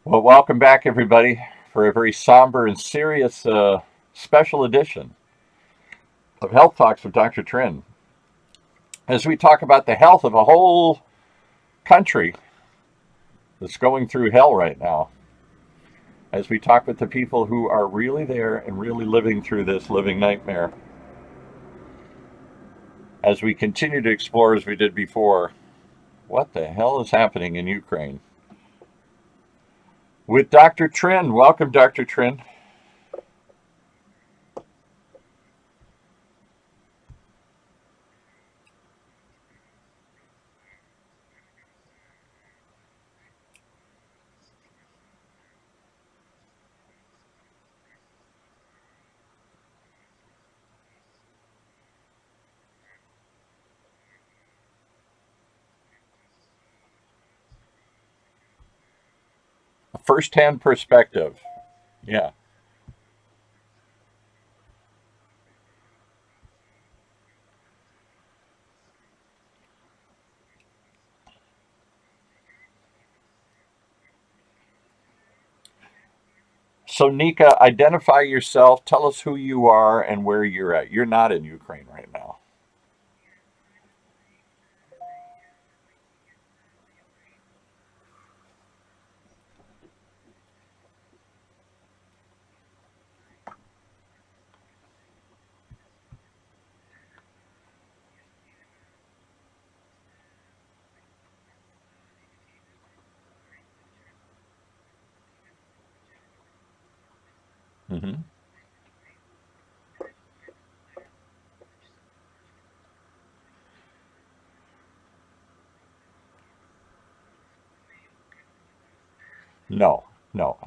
Well, welcome back, everybody, for a very somber and serious special edition of Health Talks with Dr. Trinh. As we talk about the health of a whole country that's going through hell right now, as we talk with the people who are really there and really living through this living nightmare, as we continue to explore, as we did before, what the hell is happening in Ukraine. With Dr. Trinh. Welcome, Dr. Trinh. A first-hand perspective. Yeah. So, Nika, identify yourself. Tell us who you are and where you're at. You're not in Ukraine right now. Hmm. No, no.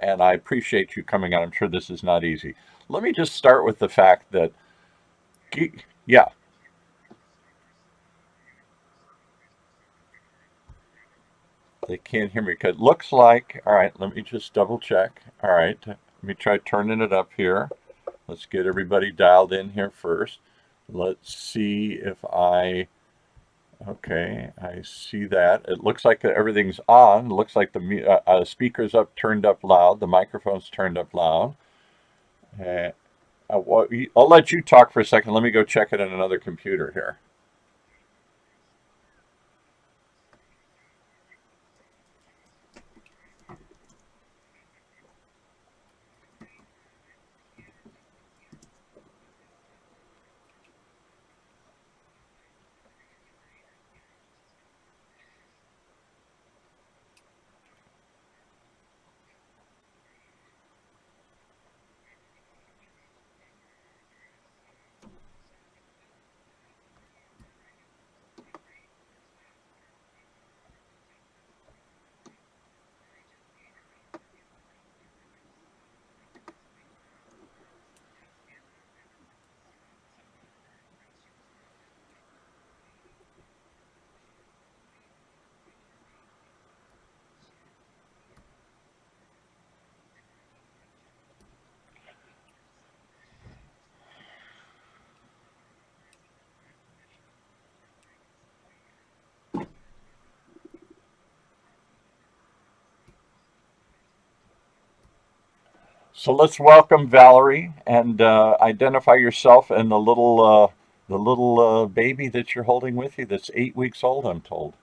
And I appreciate you coming on. I'm sure this is not easy. Let me just start with the fact that, yeah, they can't hear me. Cause it looks like, all right, let me just double check. All right, let me try turning it up here. Let's get everybody dialed in here first. Let's see if okay, I see that. It looks like everything's on. It looks like the speakers up, turned up loud. The microphone's turned up loud. Uh, I'll let you talk for a second. Let me go check it on another computer here. So let's welcome Valerie and identify yourself and the little baby that you're holding with you. That's 8 weeks old, I'm told.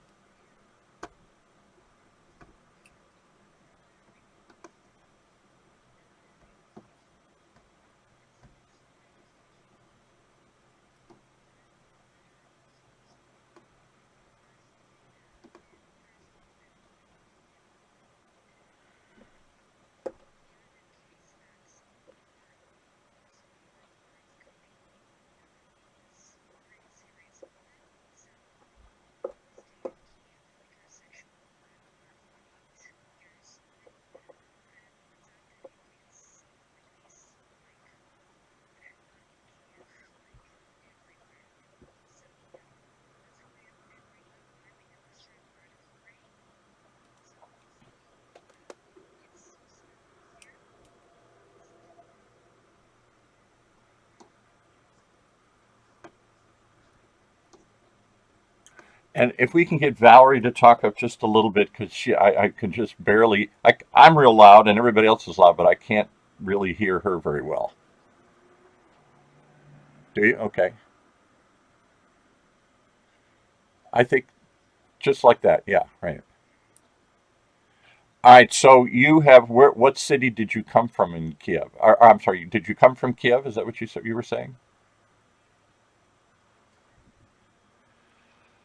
And if we can get Valerie to talk up just a little bit, because I can just barely, I'm real loud and everybody else is loud, but I can't really hear her very well. Do you? Okay. I think just like that. Yeah, right. All right. So you have where? What city did you come from in Kiev? Or, I'm sorry. Did you come from Kiev? Is that what you were saying?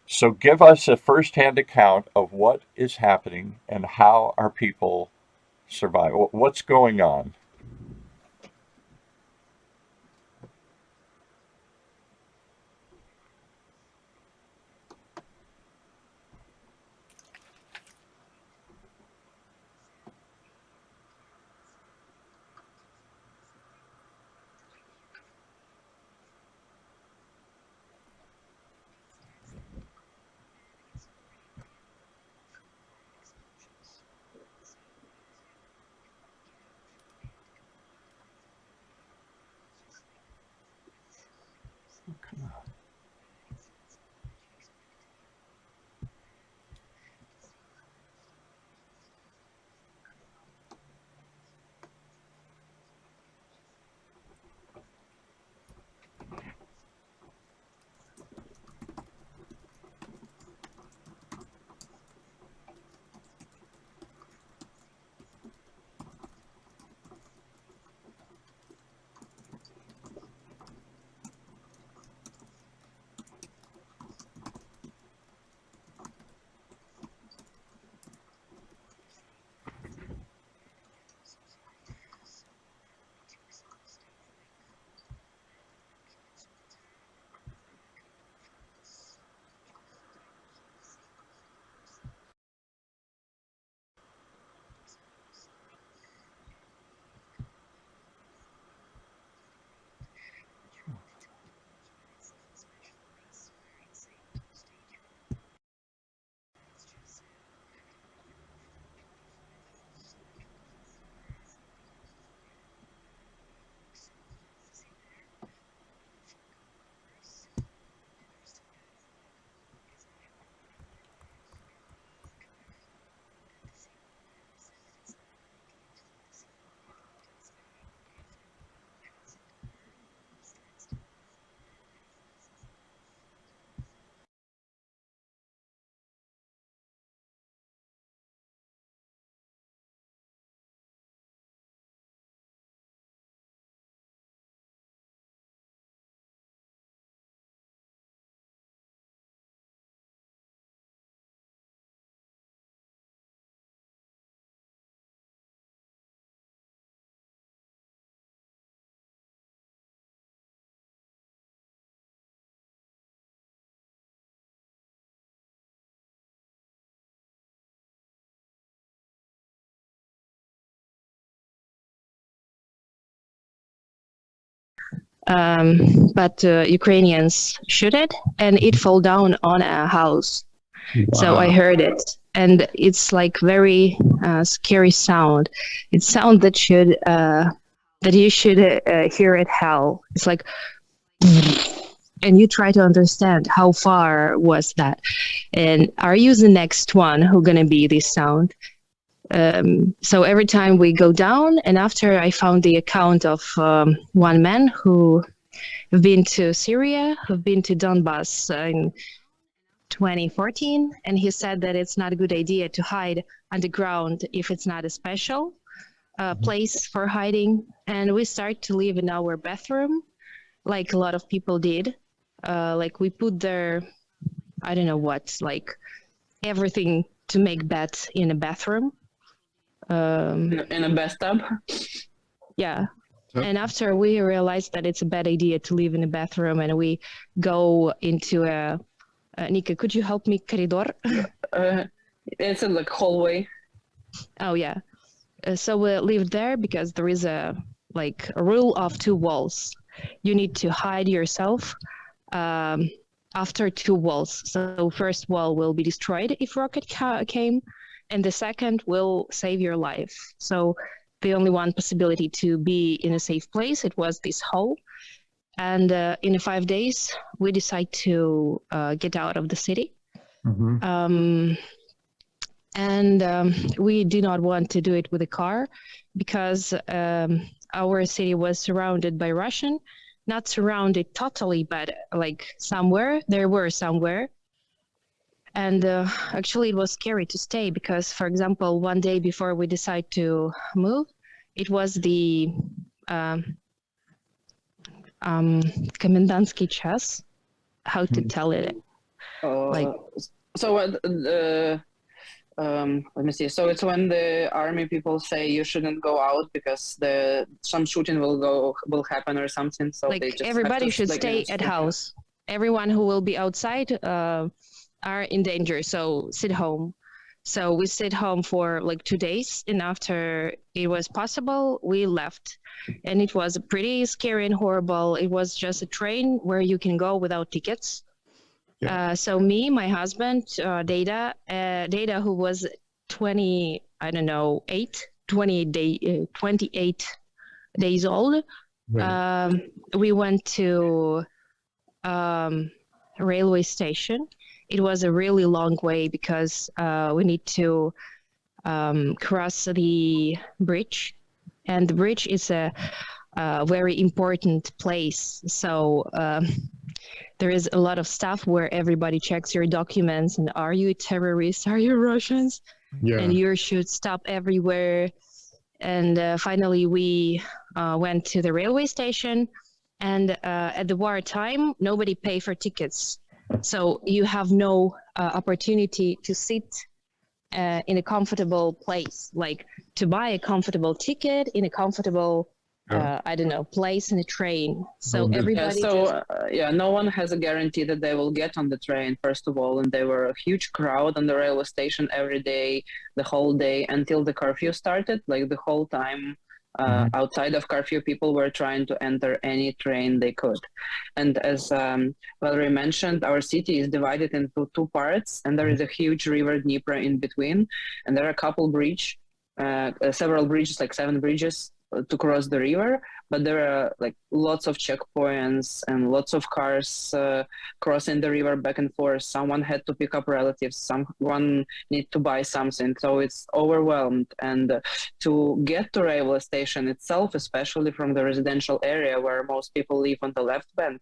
So give us a firsthand account of what is happening and how are people surviving. What's going on? But Ukrainians shoot it and it fall down on a house. So I heard it, and it's like very scary sound. It's sound that you should hear at hell. It's like, and you try to understand how far was that, and are you the next one who gonna be this sound? So every time we go down, and after I found the account of one man who have been to Syria, who've been to Donbass in 2014, and he said that it's not a good idea to hide underground if it's not a special place for hiding. And we start to live in our bathroom, like a lot of people did. Like we put their, I don't know what, like everything to make beds in a bathroom. In a bathtub. Yeah. And after we realized that it's a bad idea to live in a bathroom, and we go into a Nika, could you help me, corridor? It's in like hallway. Oh yeah. So we lived there because there is a rule of two walls. You need to hide yourself after two walls. So first wall will be destroyed if rocket came, and the second will save your life. So the only one possibility to be in a safe place, it was this hole. And in 5 days, we decide to get out of the city. and we do not want to do it with a car because our city was surrounded by Russian, not surrounded totally, but like there were somewhere. And actually, it was scary to stay because, for example, one day before we decide to move, it was the Komendansky chess. How to tell it? Like, so what? Let me see. So it's when the army people say you shouldn't go out because some shooting will happen or something. So like they just everybody should stay at house. Everyone who will be outside are in danger. So sit home. So we stayed home for like 2 days, and after it was possible, we left. And it was pretty scary and horrible. It was just a train where you can go without tickets. Yeah. So me, my husband, Data, who was 28 days old. Right. We went to railway station. It was a really long way because we need to cross the bridge, and the bridge is a very important place. So there is a lot of stuff where everybody checks your documents and are you terrorists? Are you Russians? Yeah. And you should stop everywhere. And finally, we went to the railway station. And at the war time, nobody paid for tickets. So you have no opportunity to sit in a comfortable place, like to buy a comfortable ticket in a comfortable place in a train. So everybody. No one has a guarantee that they will get on the train, first of all. And there were a huge crowd on the railway station every day, the whole day until the curfew started, like the whole time. Outside of curfew, people were trying to enter any train they could. And as Valerie mentioned, our city is divided into 2 parts, and there is a huge river Dnieper in between. And there are several bridges, like 7 bridges to cross the river, but there are like lots of checkpoints and lots of cars crossing the river back and forth. Someone had to pick up relatives, someone need to buy something, so it's overwhelmed. And to get to railway station itself, especially from the residential area where most people live on the left bank,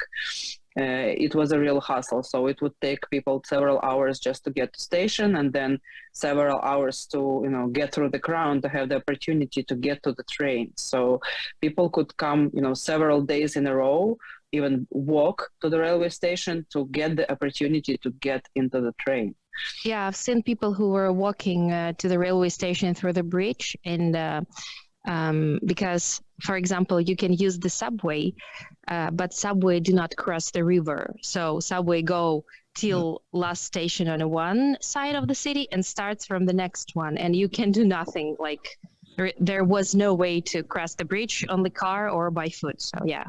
it was a real hassle. So it would take people several hours just to get to station, and then several hours to get through the crowd to have the opportunity to get to the train. So people could come several days in a row, even walk to the railway station to get the opportunity to get into the train. Yeah, I've seen people who were walking to the railway station through the bridge, and because, for example, you can use the subway, but subway do not cross the river. So subway go till last station on one side of the city and starts from the next one, and you can do nothing. Like there was no way to cross the bridge on the car or by foot. So yeah.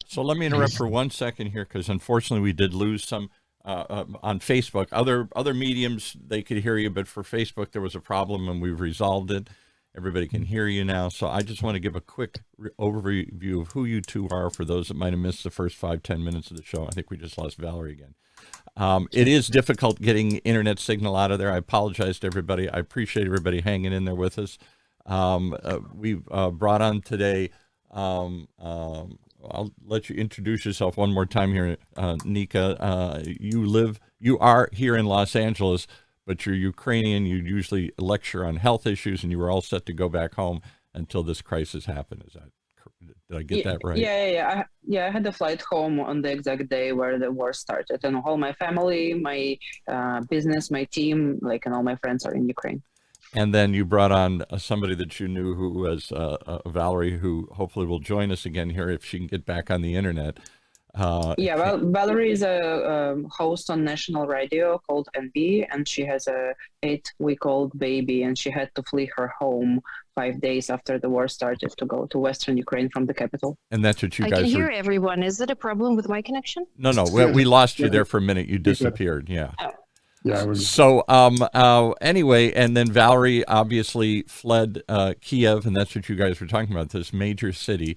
So let me interrupt for 1 second here, because unfortunately we did lose some on Facebook. Other mediums, they could hear you, but for Facebook there was a problem, and we've resolved it. Everybody can hear you now. So I just want to give a quick overview of who you two are for those that might have missed the first 5-10 minutes of the show. I think we just lost Valerie again. It is difficult getting internet signal out of there. I apologize to everybody. I appreciate everybody hanging in there with us. We've brought on today, I'll let you introduce yourself one more time here, Nika. You are here in Los Angeles, but you're Ukrainian. You usually lecture on health issues, and you were all set to go back home until this crisis happened. Did I get that right? Yeah. I had a flight home on the exact day where the war started, and all my family, my business, my team, and all my friends are in Ukraine. And then you brought on somebody that you knew, who was Valerie, who hopefully will join us again here if she can get back on the internet. Valerie is a host on national radio called NB, and she has a 8-week-old baby, and she had to flee her home 5 days after the war started to go to Western Ukraine from the capital. And that's what you guys I can hear everyone. Is it a problem with my connection? No, we lost you there for a minute. You disappeared. Yeah. Oh. Yeah. So anyway, and then Valerie obviously fled Kiev, and that's what you guys were talking about, this major city.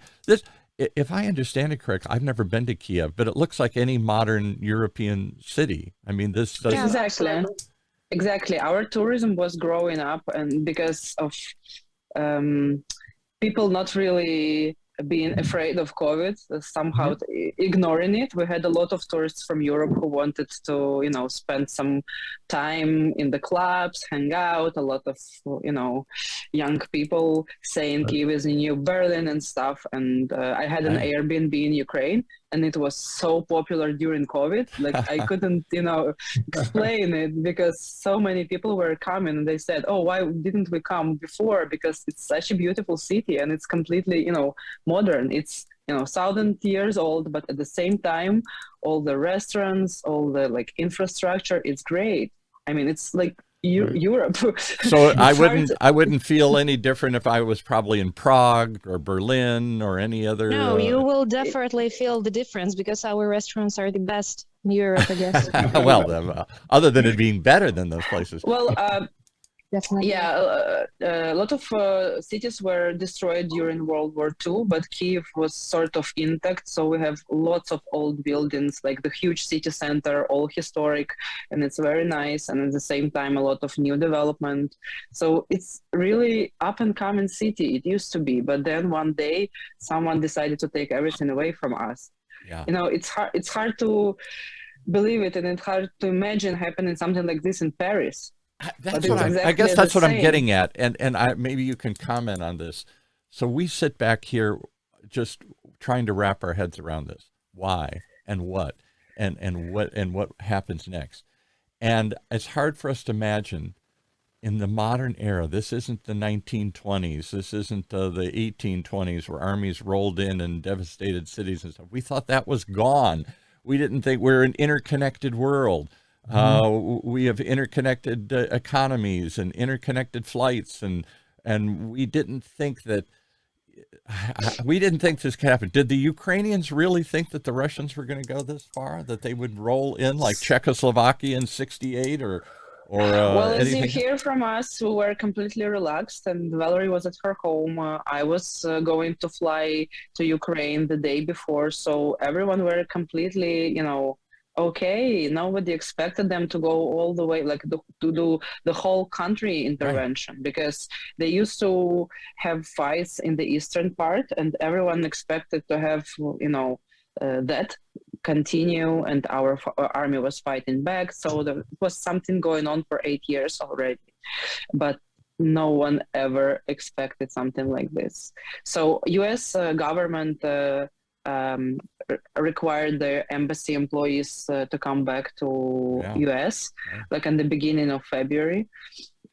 if I understand it correctly, I've never been to Kiev, but it looks like any modern European city. I mean, this does. Yeah, Exactly. absolutely. Exactly. Our tourism was growing up, and because of um, people not really being afraid of COVID, somehow ignoring it. We had a lot of tourists from Europe who wanted to, spend some time in the clubs, hang out. A lot of, young people saying Kyiv is the new Berlin and stuff. And I had an Right. Airbnb in Ukraine, and it was so popular during COVID. Like I couldn't, explain it because so many people were coming and they said, oh, why didn't we come before? Because it's such a beautiful city and it's completely, modern. It's, 1,000 years old, but at the same time, all the restaurants, all the like infrastructure, it's great. I mean, it's like Europe. So I It's hard wouldn't feel any different if I was probably in Prague or Berlin or any other. No, you will definitely feel the difference because our restaurants are the best in Europe, I guess. Well, other than it being better than those places. Well, Definitely. yeah, a lot of cities were destroyed during World War II, but Kyiv was sort of intact. So we have lots of old buildings, like the huge city center, all historic, and it's very nice. And at the same time, a lot of new development. So it's really up and coming city. It used to be, but then one day someone decided to take everything away from us. Yeah. It's hard. It's hard to believe it, and it's hard to imagine happening something like this in Paris. That's But what it's I guess exactly that's the what I'm same. getting at, and maybe you can comment on this. So we sit back here just trying to wrap our heads around this. Why and what and what happens next? And it's hard for us to imagine in the modern era. This isn't the 1920s. This isn't the 1820s where armies rolled in and devastated cities and stuff. We thought that was gone. We didn't think we're an interconnected world. We have interconnected economies and interconnected flights, and we didn't think that this could happen. Did the Ukrainians really think that the Russians were going to go this far? That they would roll in like Czechoslovakia in '68 or Well, as you anything? hear from us, we were completely relaxed, and Valerie was at her home. I was going to fly to Ukraine the day before, so everyone were completely, okay. Nobody expected them to go all the way, like to do the whole country intervention, because they used to have fights in the eastern part, and everyone expected to have, that continue, and our army was fighting back. So there was something going on for 8 years already, but no one ever expected something like this. So U.S. Government required their embassy employees to come back to U.S. like in the beginning of February.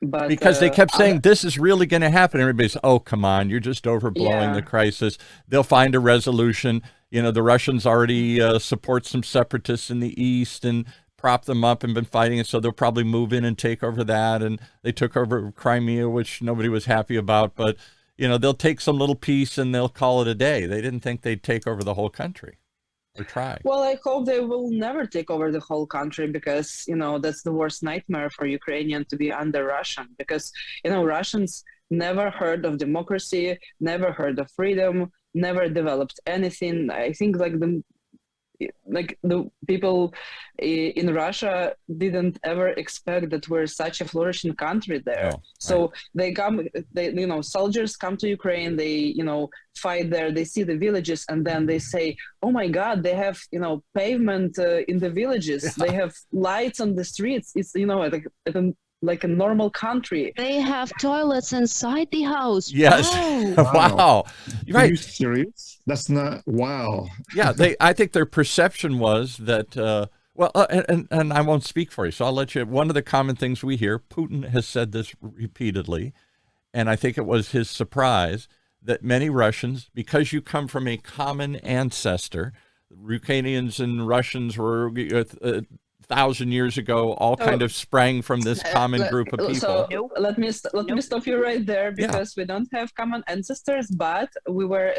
But because they kept saying this is really going to happen. Everybody's, oh, come on, you're just overblowing the crisis. They'll find a resolution. The Russians already support some separatists in the east and prop them up and been fighting it, so they'll probably move in and take over that. And they took over Crimea, which nobody was happy about. But, they'll take some little piece and they'll call it a day. They didn't think they'd take over the whole country. Or try. Well, I hope they will never take over the whole country, because, that's the worst nightmare for Ukrainian to be under Russian, because, Russians never heard of democracy, never heard of freedom, never developed anything. I think the people in Russia didn't ever expect that we're such a flourishing country there. So they come, soldiers come to Ukraine, they, fight there, they see the villages, and then they say, oh my God, they have, pavement in the villages. They have lights on the streets. It's, like a normal country. They have toilets inside the house. Yes. Wow. You're right. Are you serious? That's not, wow. Yeah. I think their perception was that, and I won't speak for you, so I'll let you. One of the common things we hear, Putin has said this repeatedly, and I think it was his surprise that many Russians, because you come from a common ancestor, Ukrainians and Russians were 1,000 years ago, all kind of sprang from this common group of people. So let me stop you right there, because we don't have common ancestors, but we were,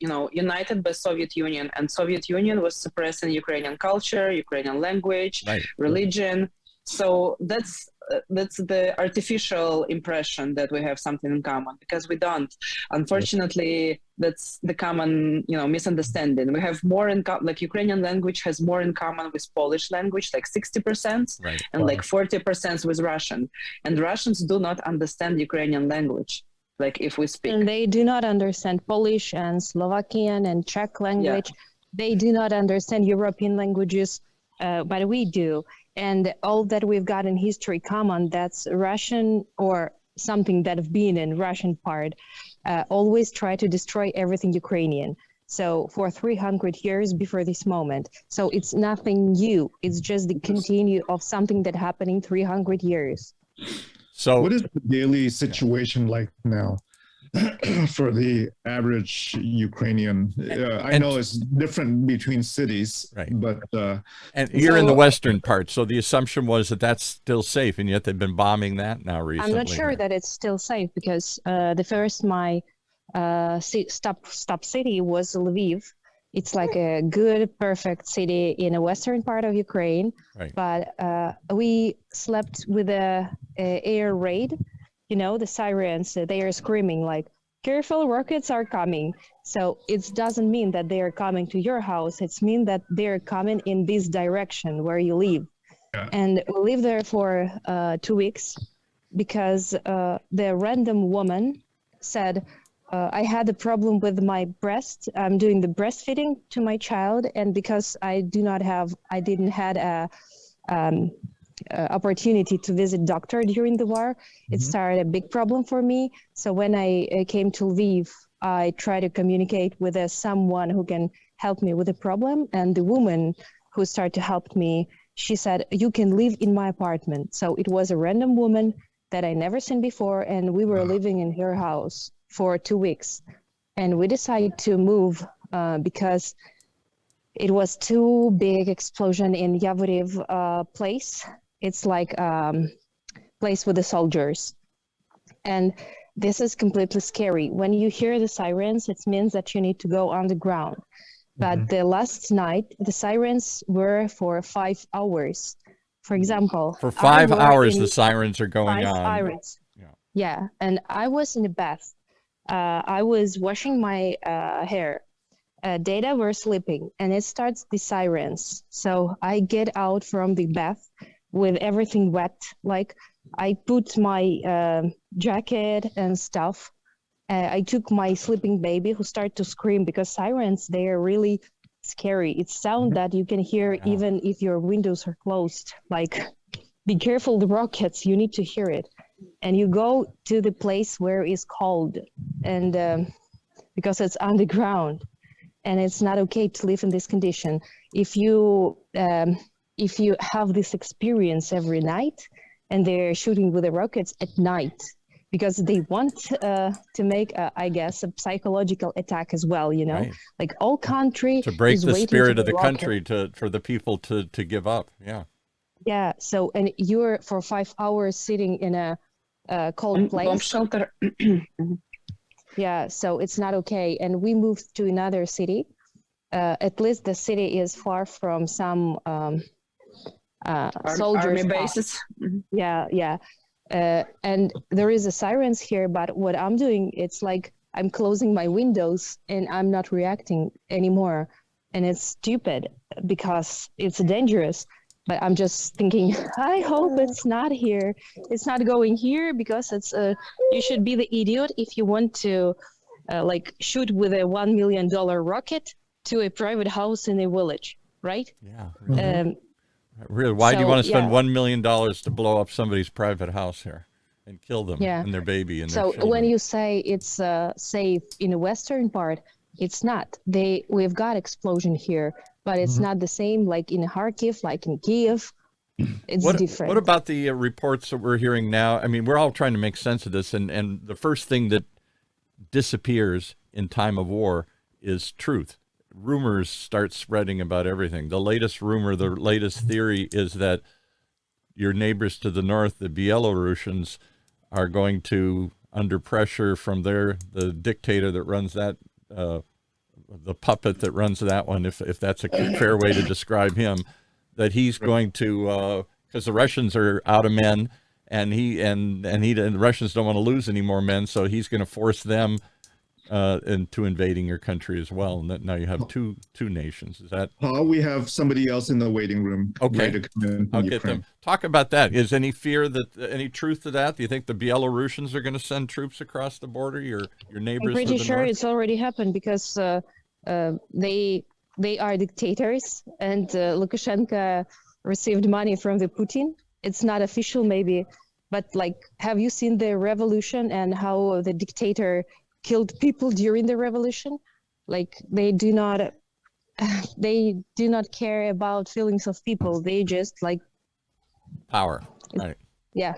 united by Soviet Union, and Soviet Union was suppressing Ukrainian culture, Ukrainian language, religion. So that's that's the artificial impression that we have something in common, because we don't. Unfortunately, that's the common, misunderstanding. We have more in common, like Ukrainian language has more in common with Polish language, like 60%, Right. and like 40% with Russian. And Russians do not understand Ukrainian language, like if we speak. And they do not understand Polish and Slovakian and Czech language. They do not understand European languages, but we do. And all that we've got in history common, that's Russian or something that have been in Russian part, always try to destroy everything Ukrainian. So for 300 years before this moment. So it's nothing new. It's just the continue of something that happened in 300 years. So what is the daily situation like now for the average Ukrainian? I know it's different between cities, right? But and you're in the western part, so the assumption was that that's still safe, and yet they've been bombing that now recently. I'm not sure that it's still safe, because the first my stop city was Lviv. It's like a good, perfect city in a western part of Ukraine. Right. But we slept with a air raid. The sirens, they are screaming like, careful, rockets are coming. So it doesn't mean that they are coming to your house. It's mean that they're coming in this direction where you live. Yeah. And we lived there for 2 weeks because the random woman said, I had a problem with my breast. I'm doing the breastfeeding to my child, and because I didn't had a opportunity to visit doctor during the war, it started a big problem for me. So when I came to Lviv, I tried to communicate with someone who can help me with the problem, and the woman who started to help me, she said, you can live in my apartment. So it was a random woman that I never seen before, and we were living in her house for 2 weeks. And we decided to move because it was too big explosion in Yavoriv place. It's like place with the soldiers. And this is completely scary. When you hear the sirens, it means that you need to go underground. But the last night, the sirens were for 5 hours. For example, for 5 hours, the sirens are going 5 on. Sirens. Yeah, and I was in the bath. I was washing my hair. Data were sleeping, and it starts the sirens. So I get out from the bath with everything wet. Like I put my jacket and stuff. I took my sleeping baby, who started to scream, because sirens, they are really scary. It's sound that you can hear even if your windows are closed. Like, be careful, the rockets, you need to hear it. And you go to the place where it's cold, and because it's underground, and it's not okay to live in this condition. If you have this experience every night, and they're shooting with the rockets at night, because they want to make, I guess, a psychological attack as well. Right. Like all country to break the spirit of the rocket. country, for the people to give up. Yeah. So, and you're for 5 hours sitting in a cold place. Bomb shelter. Yeah, so it's not okay. And we moved to another city. At least the city is far from some soldiers' army bases. Yeah. And there is a sirens here, but what I'm doing, it's like I'm closing my windows and I'm not reacting anymore. And it's stupid because it's dangerous. But I'm just thinking, I hope it's not here. It's not going here, because it's you should be the idiot if you want to like shoot with a $1 million rocket to a private house in a village, right? Yeah. Really, why do you want to spend $1 million to blow up somebody's private house here and kill them and their baby and their children? When you say it's safe in the western part, it's not. We've got explosion here, but it's not the same like in Kharkiv, like in Kiev. It's different. What about the reports that we're hearing now? I mean, we're all trying to make sense of this, and the first thing that disappears in time of war is truth. Rumors start spreading about everything. The latest rumor, the latest theory is that your neighbors to the north, the Belarusians, are going to, under pressure from the dictator that runs that, the puppet that runs that one, if that's a fair way to describe him, that he's going to, because the Russians are out of men and the Russians don't want to lose any more men, so he's going to force them into invading your country as well. And now you have two nations. Is that? We have somebody else in the waiting room. Okay, ready to come in I'll from get Ukraine. them. Talk about that. Is any fear that any truth to that? Do you think the Belarusians are going to send troops across the border? Your neighbors? I'm pretty to the sure north? it's already happened because they are dictators, and Lukashenko received money from the Putin. It's not official, maybe, but like, have you seen the revolution and how the dictator killed people during the revolution? Like, they do not care about feelings of people. They just like Power, right? Yeah.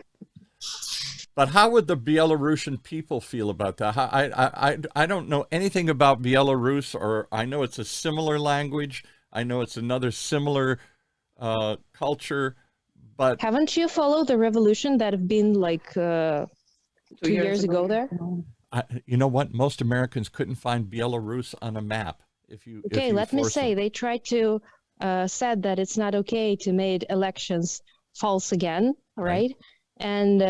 But how would the Belarusian people feel about that? I don't know anything about Belarus, or I know it's a similar language. I know it's another similar culture, but Haven't you followed the revolution that have been like 2 years ago there? You know what? Most Americans couldn't find Belarus on a map. Okay, let me say, they tried to said that it's not okay to make elections false again, right? And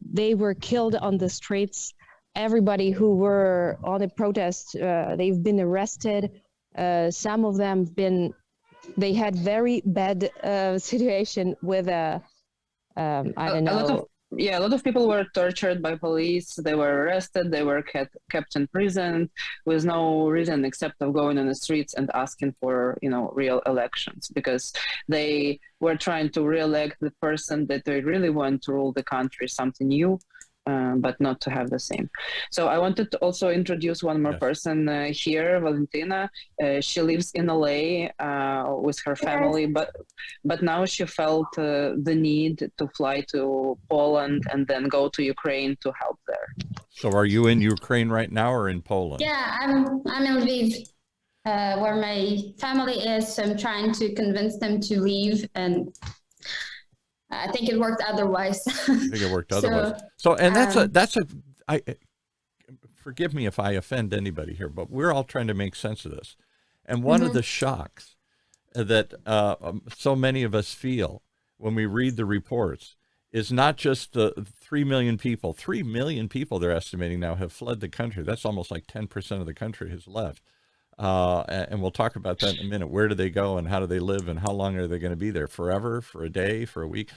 they were killed on the streets. Everybody who were on the protest, they've been arrested. Some of them they had very bad situation with I don't know. A lot of people were tortured by police. They were arrested. They were kept in prison with no reason except of going on the streets and asking for, real elections, because they were trying to re-elect the person that they really want to rule the country, something new, but not to have the same. So I wanted to also introduce one more person here, Valentina. She lives in LA with her family, but now she felt the need to fly to Poland and then go to Ukraine to help there. So are you in Ukraine right now or in Poland? Yeah, I'm in Lviv, where my family is. So I'm trying to convince them to leave, and I think it worked otherwise. I think it worked otherwise. So, and I forgive me if I offend anybody here, but we're all trying to make sense of this. And one of the shocks that so many of us feel when we read the reports is not just the 3 million people. 3 million people, they're estimating now, have fled the country. That's almost like 10% of the country has left. And we'll talk about that in a minute. Where do they go and how do they live and how long are they going to be there? Forever, for a day, for a week?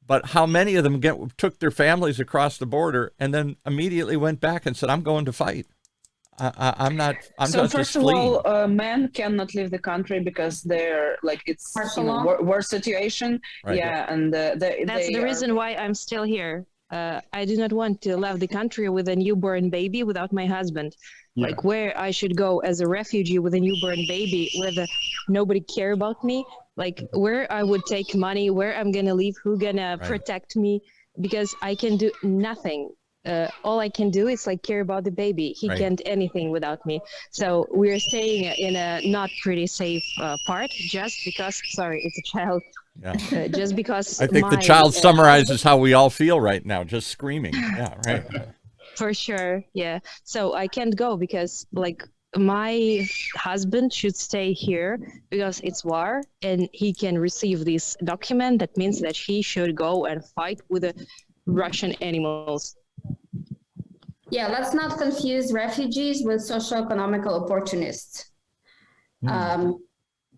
But how many of them took their families across the border and then immediately went back and said, I'm going to fight. I'm not first of all, men cannot leave the country because they're like, it's worse situation. Right. Yeah. And that's the reason why I'm still here. I do not want to leave the country with a newborn baby without my husband. Yeah. Like, where I should go as a refugee with a newborn baby, where nobody care about me, like where I would take money, where I'm gonna live, who gonna protect me, because I can do nothing. All I can do is like care about the baby. He can't do anything without me. So we're staying in a not pretty safe part, just because. Sorry, it's a child. Yeah. Just because. I think the child summarizes how we all feel right now, just screaming. Yeah, right. For sure, yeah. So I can't go because like my husband should stay here because it's war, and he can receive this document that means that he should go and fight with the Russian animals. Yeah, let's not confuse refugees with socioeconomical opportunists.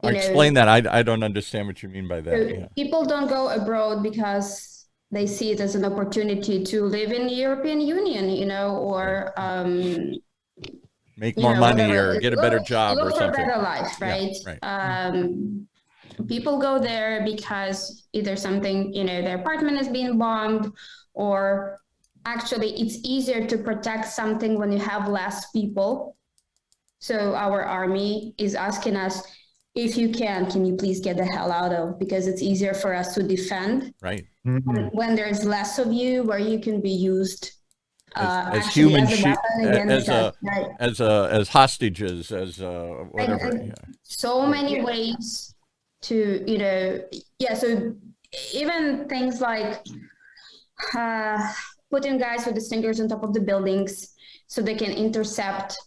Explain that. I don't understand what you mean by that. People don't go abroad because they see it as an opportunity to live in the European Union, or make more money whatever. Or get a better job or something. Look for a better life, right? Yeah, right. People go there because either something, their apartment is being bombed, or actually it's easier to protect something when you have less people. So our army is asking us, if you can you please get the hell out of, because it's easier for us to defend. Right. Mm-hmm. When there's less of you, where you can be used as human as hostages, as whatever. So many ways to, so even things like putting guys with the stingers on top of the buildings so they can intercept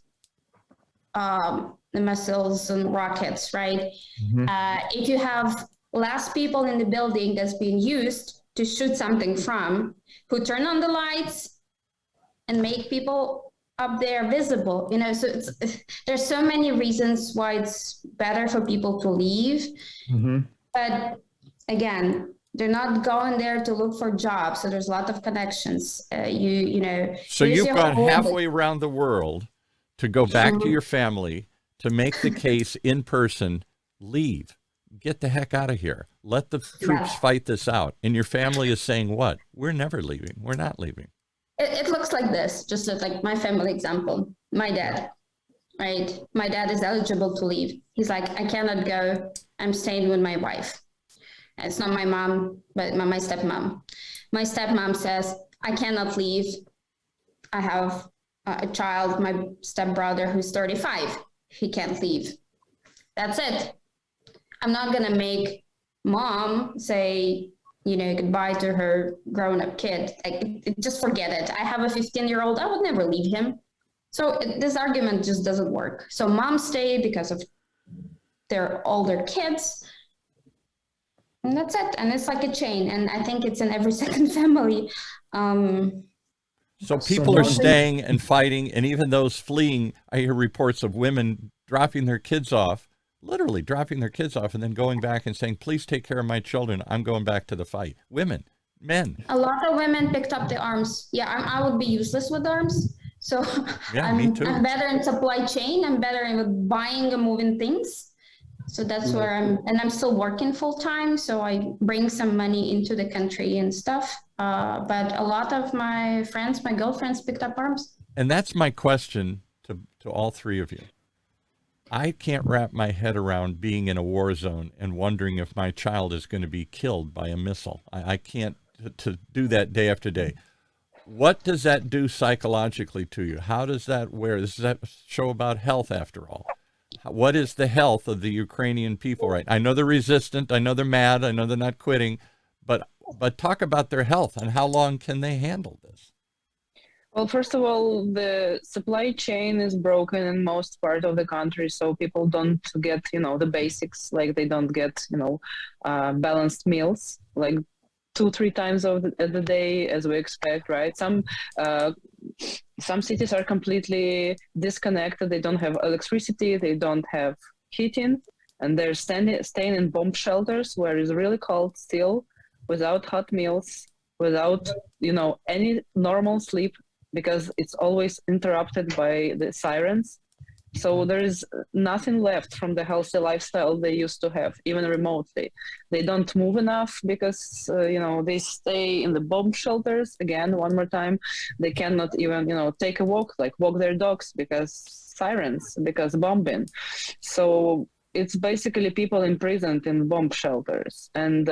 the missiles and rockets, right? Mm-hmm. If you have less people in the building that's being used, to shoot something from, who turn on the lights and make people up there visible. You know, so there's so many reasons why it's better for people to leave. But again, they're not going there to look for jobs, so there's a lot of connections. You know. So you've gone home. halfway around the world to go back to your family to make the case in person. Leave. Get the heck out of here. Let the troops fight this out. And your family is saying what? We're never leaving. We're not leaving. It looks like this, just like my family example. My dad, right? My dad is eligible to leave. He's like, I cannot go. I'm staying with my wife. It's not my mom, but my stepmom. My stepmom says, I cannot leave. I have a child, my stepbrother, who's 35. He can't leave. That's it. I'm not going to make mom say, you know, goodbye to her grown-up kid. Just forget it. I have a 15-year-old. I would never leave him. So this argument just doesn't work. So moms stay because of their older kids. And that's it. And it's like a chain. And I think it's in every second family. So people are staying and fighting. And even those fleeing, I hear reports of women dropping their kids off, literally dropping their kids off and then going back and saying, please take care of my children. I'm going back to the fight. Women, men. A lot of women picked up the arms. Yeah, I would be useless with arms. So yeah, me too. I'm better in supply chain. I'm better in buying and moving things. So that's where I'm still working full time. So I bring some money into the country and stuff. But a lot of my friends, my girlfriends picked up arms. And that's my question to all three of you. I can't wrap my head around being in a war zone and wondering if my child is going to be killed by a missile. I can't to do that day after day. What does that do psychologically to you? How does that wear? This is a show about health after all. What is the health of the Ukrainian people right? I know they're resistant. I know they're mad. I know they're not quitting. But talk about their health and how long can they handle this? Well, first of all, the supply chain is broken in most part of the country, so people don't get, the basics, like they don't get, balanced meals, like 2-3 times of the day as we expect, right? Some cities are completely disconnected. They don't have electricity, they don't have heating, and they're staying in bomb shelters where it's really cold still, without hot meals, without, any normal sleep, because it's always interrupted by the sirens. So there is nothing left from the healthy lifestyle they used to have, even remotely. They don't move enough because, they stay in the bomb shelters. Again, one more time, they cannot even, take a walk, like walk their dogs because sirens, because bombing. So it's basically people imprisoned in bomb shelters. And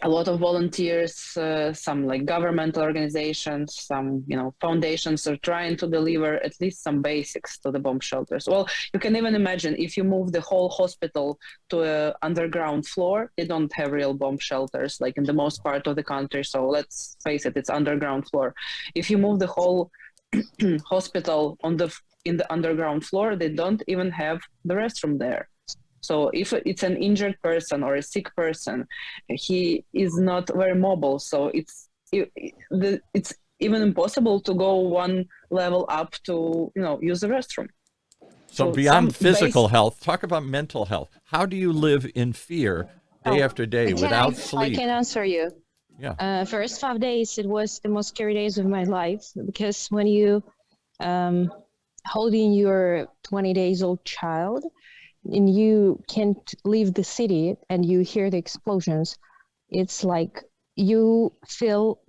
a lot of volunteers, some like governmental organizations, some foundations are trying to deliver at least some basics to the bomb shelters. Well, you can even imagine if you move the whole hospital to an underground floor, they don't have real bomb shelters like in the most part of the country. So let's face it, it's underground floor. If you move the whole hospital in the underground floor, they don't even have the restroom there. So if it's an injured person or a sick person, he is not very mobile. So it's even impossible to go one level up to use the restroom. So beyond physical health, talk about mental health. How do you live in fear day after day without sleep? I can answer you. Yeah. First 5 days, it was the most scary days of my life, because when you holding your 20 days old child, and you can't leave the city and you hear the explosions, it's like you feel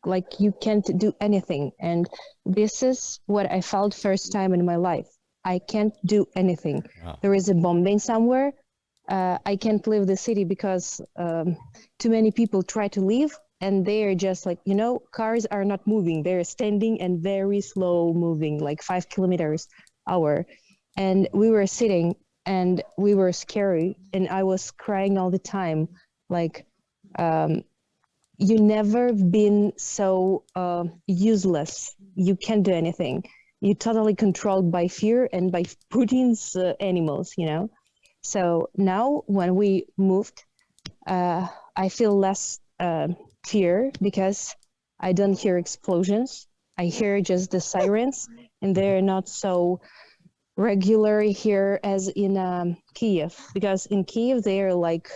like you can't do anything. And this is what I felt first time in my life. I can't do anything. Wow. There is a bombing somewhere. I can't leave the city because too many people try to leave, and they're just like, cars are not moving. They're standing and very slow moving, like 5 kilometers an hour. And we were sitting and we were scary, and I was crying all the time. Like, you never been so useless. You can't do anything. You're totally controlled by fear and by Putin's animals, So now when we moved, I I feel less fear because I don't hear explosions. I hear just the sirens, and they're not so regular here as in Kiev, because in Kiev they're like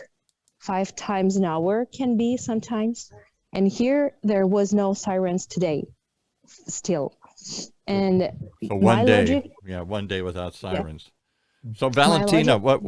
5 times an hour can be sometimes, and here there was no sirens today still. And So my one day, logic, one day without yeah, sirens. So my Valentina, logic,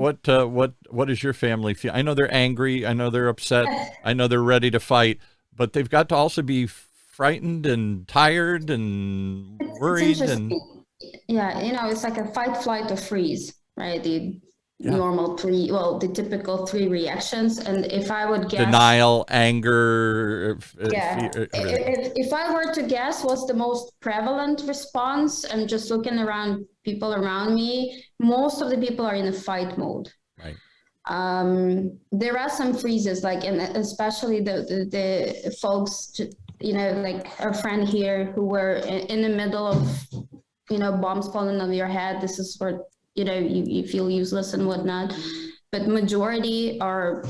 what does your family feel? I know they're angry. I know they're upset. I know they're ready to fight, but they've got to also be frightened and tired and It's worried and interesting. Yeah, it's like a fight, flight, or freeze, right? The yeah, normal the typical 3 reactions. And if I would guess, denial, anger, yeah, fear, everything. if I were to guess what's the most prevalent response, and just looking around people around me, most of the people are in a fight mode. Right. There are some freezes, like, and especially the folks, like our friend here who were in the middle of, bombs falling on your head. This is where, you feel useless and whatnot. But majority are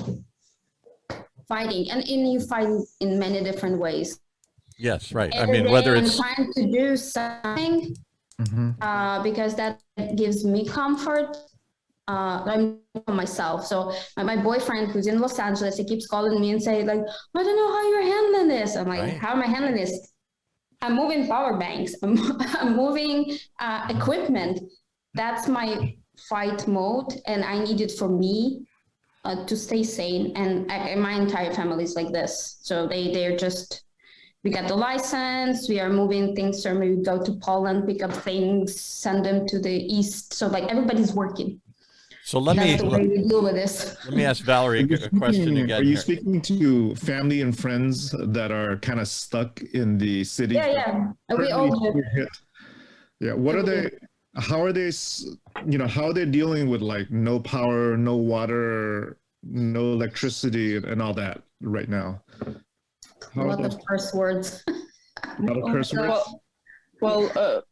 fighting, and you fight in many different ways. Yes, right. I Every mean, day whether I'm it's trying to do something because that gives me comfort. I'm myself. So my boyfriend, who's in Los Angeles, he keeps calling me and say, like, I don't know how you're handling this. I'm like, right. how am I handling this? I'm moving power banks. I'm moving equipment. That's my fight mode, and I need it for me to stay sane. And my entire family is like this. So they're just. We got the license, we are moving things, so we go to Poland, pick up things, send them to the east. So like everybody's working. So That's the way we deal with this. let me ask Valerie a question again. Are you here. speaking to family and friends that are kind of stuck in the city? Yeah. We all do. Yeah. What are they? How are they? How are they dealing with like no power, no water, no electricity, and all that right now? A lot of curse words. A lot of curse words. Well,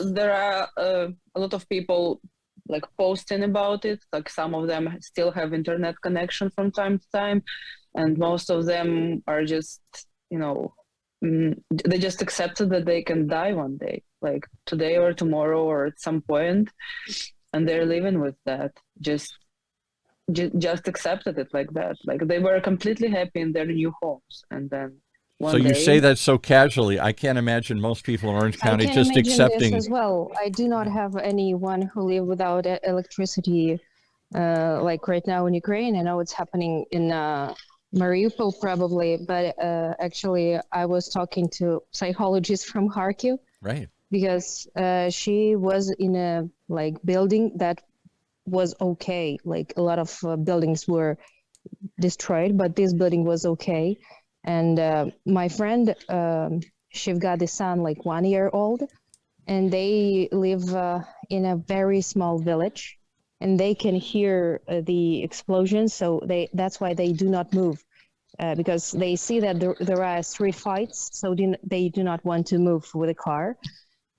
there are a lot of people like posting about it. Like some of them still have internet connection from time to time, and most of them are just, they just accepted that they can die one day, like today or tomorrow or at some point, and they're living with that. Just accepted it like that. Like they were completely happy in their new homes, and then one So you day, say that so casually. I can't imagine most people in Orange County I can just imagine accepting. this as well. I do not have anyone who live without electricity, like right now in Ukraine. I know it's happening in Mariupol probably, but actually I was talking to a psychologist from Kharkiv, Right. because she was in a building that was okay. Like a lot of buildings were destroyed, but this building was okay. And my friend, she got a son like 1 year old, and they live in a very small village, and they can hear the explosions. So that's why they do not move, because they see that there are street fights. So they do not want to move with a car.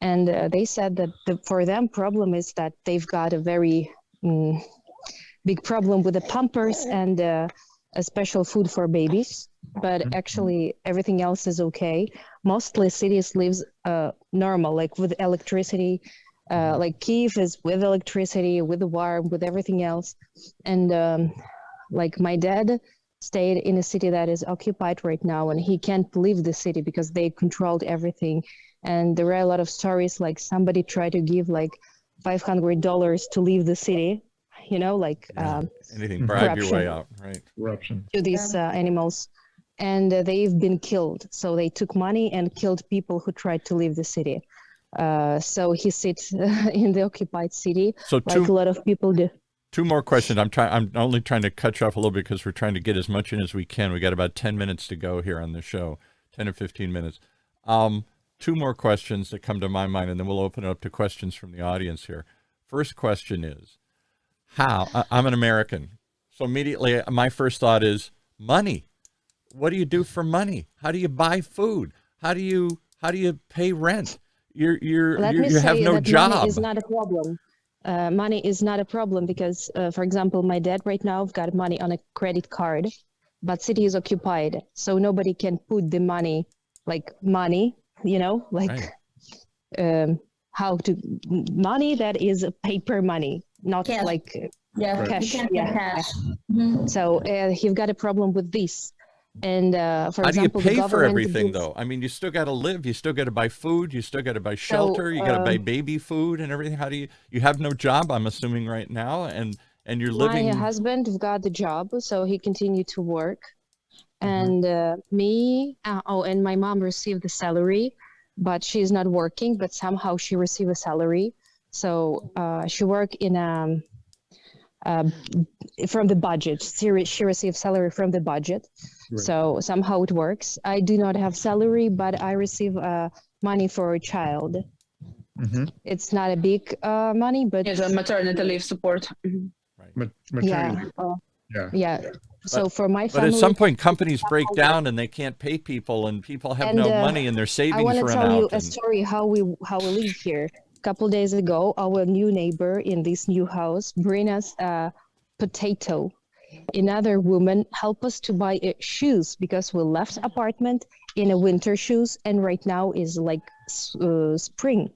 And they said that for them problem is that they've got a very big problem with the pampers and a special food for babies, but actually everything else is okay. Mostly cities lives normal, like with electricity, like Kiev is with electricity, with the warm, with everything else. And like my dad stayed in a city that is occupied right now, and he can't leave the city because they controlled everything. And there are a lot of stories, like somebody tried to give like $500 to leave the city, Anything, bribe your corruption way out, right? Corruption. to these animals. And they've been killed. So they took money and killed people who tried to leave the city. So he sits in the occupied city, So like a lot of people do. 2 more questions. I'm only trying to cut you off a little bit because we're trying to get as much in as we can. We got about 10 minutes to go here on the show, 10 or 15 minutes. 2 more questions that come to my mind, and then we'll open it up to questions from the audience here. First question is, I'm an American, so immediately my first thought is money. What do you do for money? How do you buy food? How do you pay rent? You have no job. Money is not a problem. Money is not a problem because, for example, my dad right now got money on a credit card, but city is occupied, so nobody can put the money, Right. how to money that is paper money, not Cash. like Yeah, Right. you cash. can't Yeah. get cash. Mhm. So he's got a problem with this. And for How do you example, the pay for government everything, gives- though? I mean, you still got to live. You still got to buy food. You still got to buy So, shelter. You got to buy baby food and everything. How do you have no job, I'm assuming, right now, and you're living. my husband got the job, so he continued to work. Mm-hmm. And and my mom received the salary, but she's not working, but somehow she received a salary. So she worked in from the budget. She received salary from the budget. Right. So somehow it works. I do not have salary, but I receive money for a child. Mm-hmm. It's not a big money, but It's a maternity leave support. Maternity. yeah, Yeah. yeah. So for my But family, at some point, companies break down and they can't pay people, and people have And, no money, and their I savings want to run tell you out. a story how we live here. A couple days ago, our new neighbor in this new house bring us a potato. Another woman helped us to buy shoes because we left apartment in a winter shoes, and right now is like spring.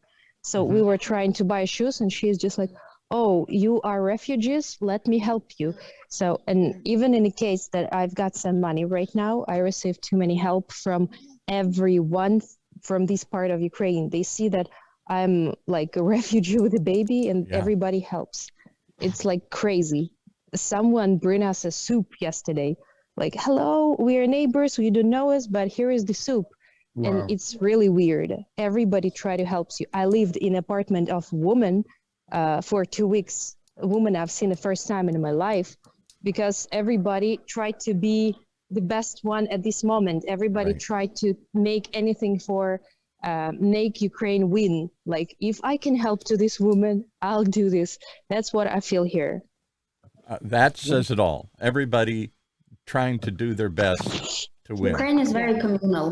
So we were trying to buy shoes, and she's just like, "Oh, you are refugees? Let me help you." So, and even in the case that I've got some money right now, I receive too many help from everyone from this part of Ukraine. They see that I'm like a refugee with a baby, and Yeah. everybody helps. It's like crazy. Someone bring us a soup yesterday. Like, hello, we are neighbors. You don't know us, but here is the soup. Wow. And it's really weird. Everybody try to help you. I lived in an apartment of woman for 2 weeks. A woman I've seen the first time in my life, because everybody tried to be the best one at this moment. Everybody Right. tried to make anything for make Ukraine win. Like, if I can help to this woman, I'll do this. That's what I feel here. That says it all. Everybody trying to do their best to win. Ukraine is very communal.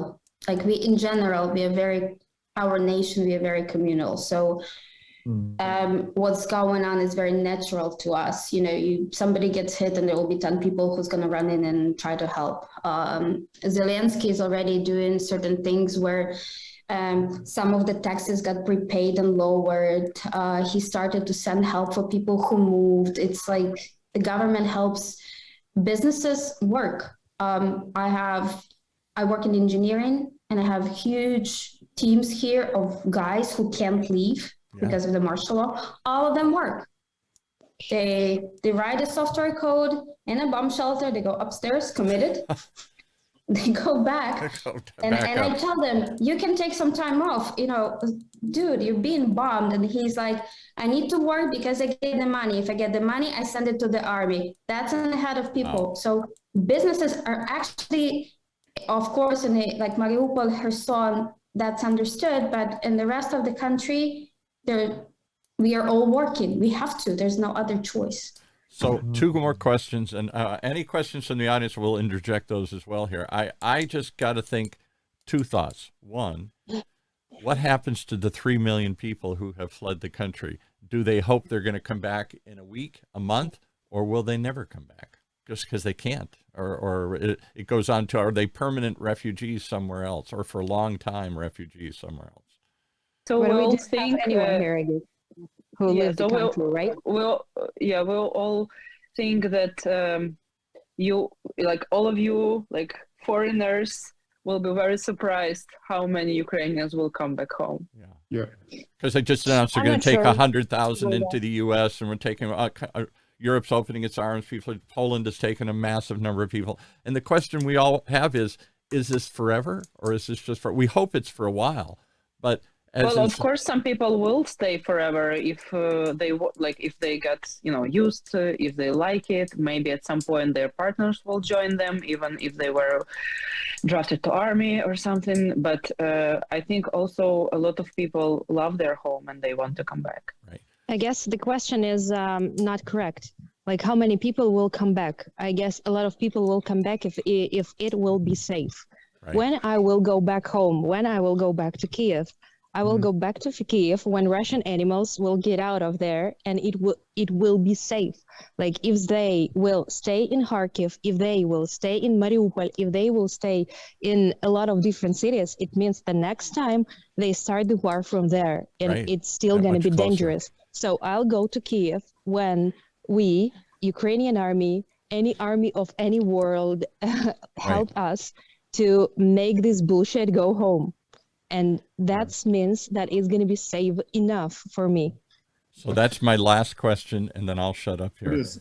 Like we, in general, our nation, we are very communal. So what's going on is very natural to us. You know, somebody gets hit and there will be 10 people who's going to run in and try to help. Zelensky is already doing certain things where some of the taxes got prepaid and lowered. He started to send help for people who moved. It's like the government helps businesses work. I work in engineering, and I have huge teams here of guys who can't leave because of the martial law. All of them work. They write a software code in a bomb shelter. They go upstairs, committed. They go back, and I tell them, you can take some time off. You know, dude, you're being bombed. And he's like, I need to work because I get the money. If I get the money, I send it to the army. That's in the head of people. Wow. So businesses are actually, of course, in like Mariupol, Kherson, that's understood. But in the rest of the country, we are all working. We have to. There's no other choice. So 2 more questions, and any questions from the audience, we'll interject those as well here. I just got to think 2 thoughts. One, what happens to the 3 million people who have fled the country? Do they hope they're going to come back in a week, a month, or will they never come back just because they can't? Or it goes on to, are they permanent refugees somewhere else, or for a long time refugees somewhere else? So But we we'll didn't think have anyone here, I guess, who yeah, lived so the country, right? we'll all think that you, like all of you, like foreigners, will be very surprised how many Ukrainians will come back home. Yeah. Because they just announced they're I'm going not to take sure. 100,000 into the U.S. and we're taking Europe's opening its arms. Poland has taken a massive number of people. And the question we all have is this forever, or is this just for? We hope it's for a while, but Well, of course, some people will stay forever if if they get used to, if they like it. Maybe at some point their partners will join them, even if they were drafted to army or something. But I think also a lot of people love their home and they want to come back. Right. I guess the question is not correct. Like, how many people will come back? I guess a lot of people will come back if it will be safe. Right. When I will go back home, when I will go back to Kiev, I will go back to Kiev when Russian animals will get out of there, and it will be safe. Like if they will stay in Kharkiv, if they will stay in Mariupol, if they will stay in a lot of different cities, it means the next time they start the war from there, and Right. it's still That going to much be closer. dangerous. So I'll go to Kiev when we, Ukrainian army, any army of any world, help us to make this bullshit go home. And that means that it's going to be safe enough for me. So that's my last question, and then I'll shut up What here. is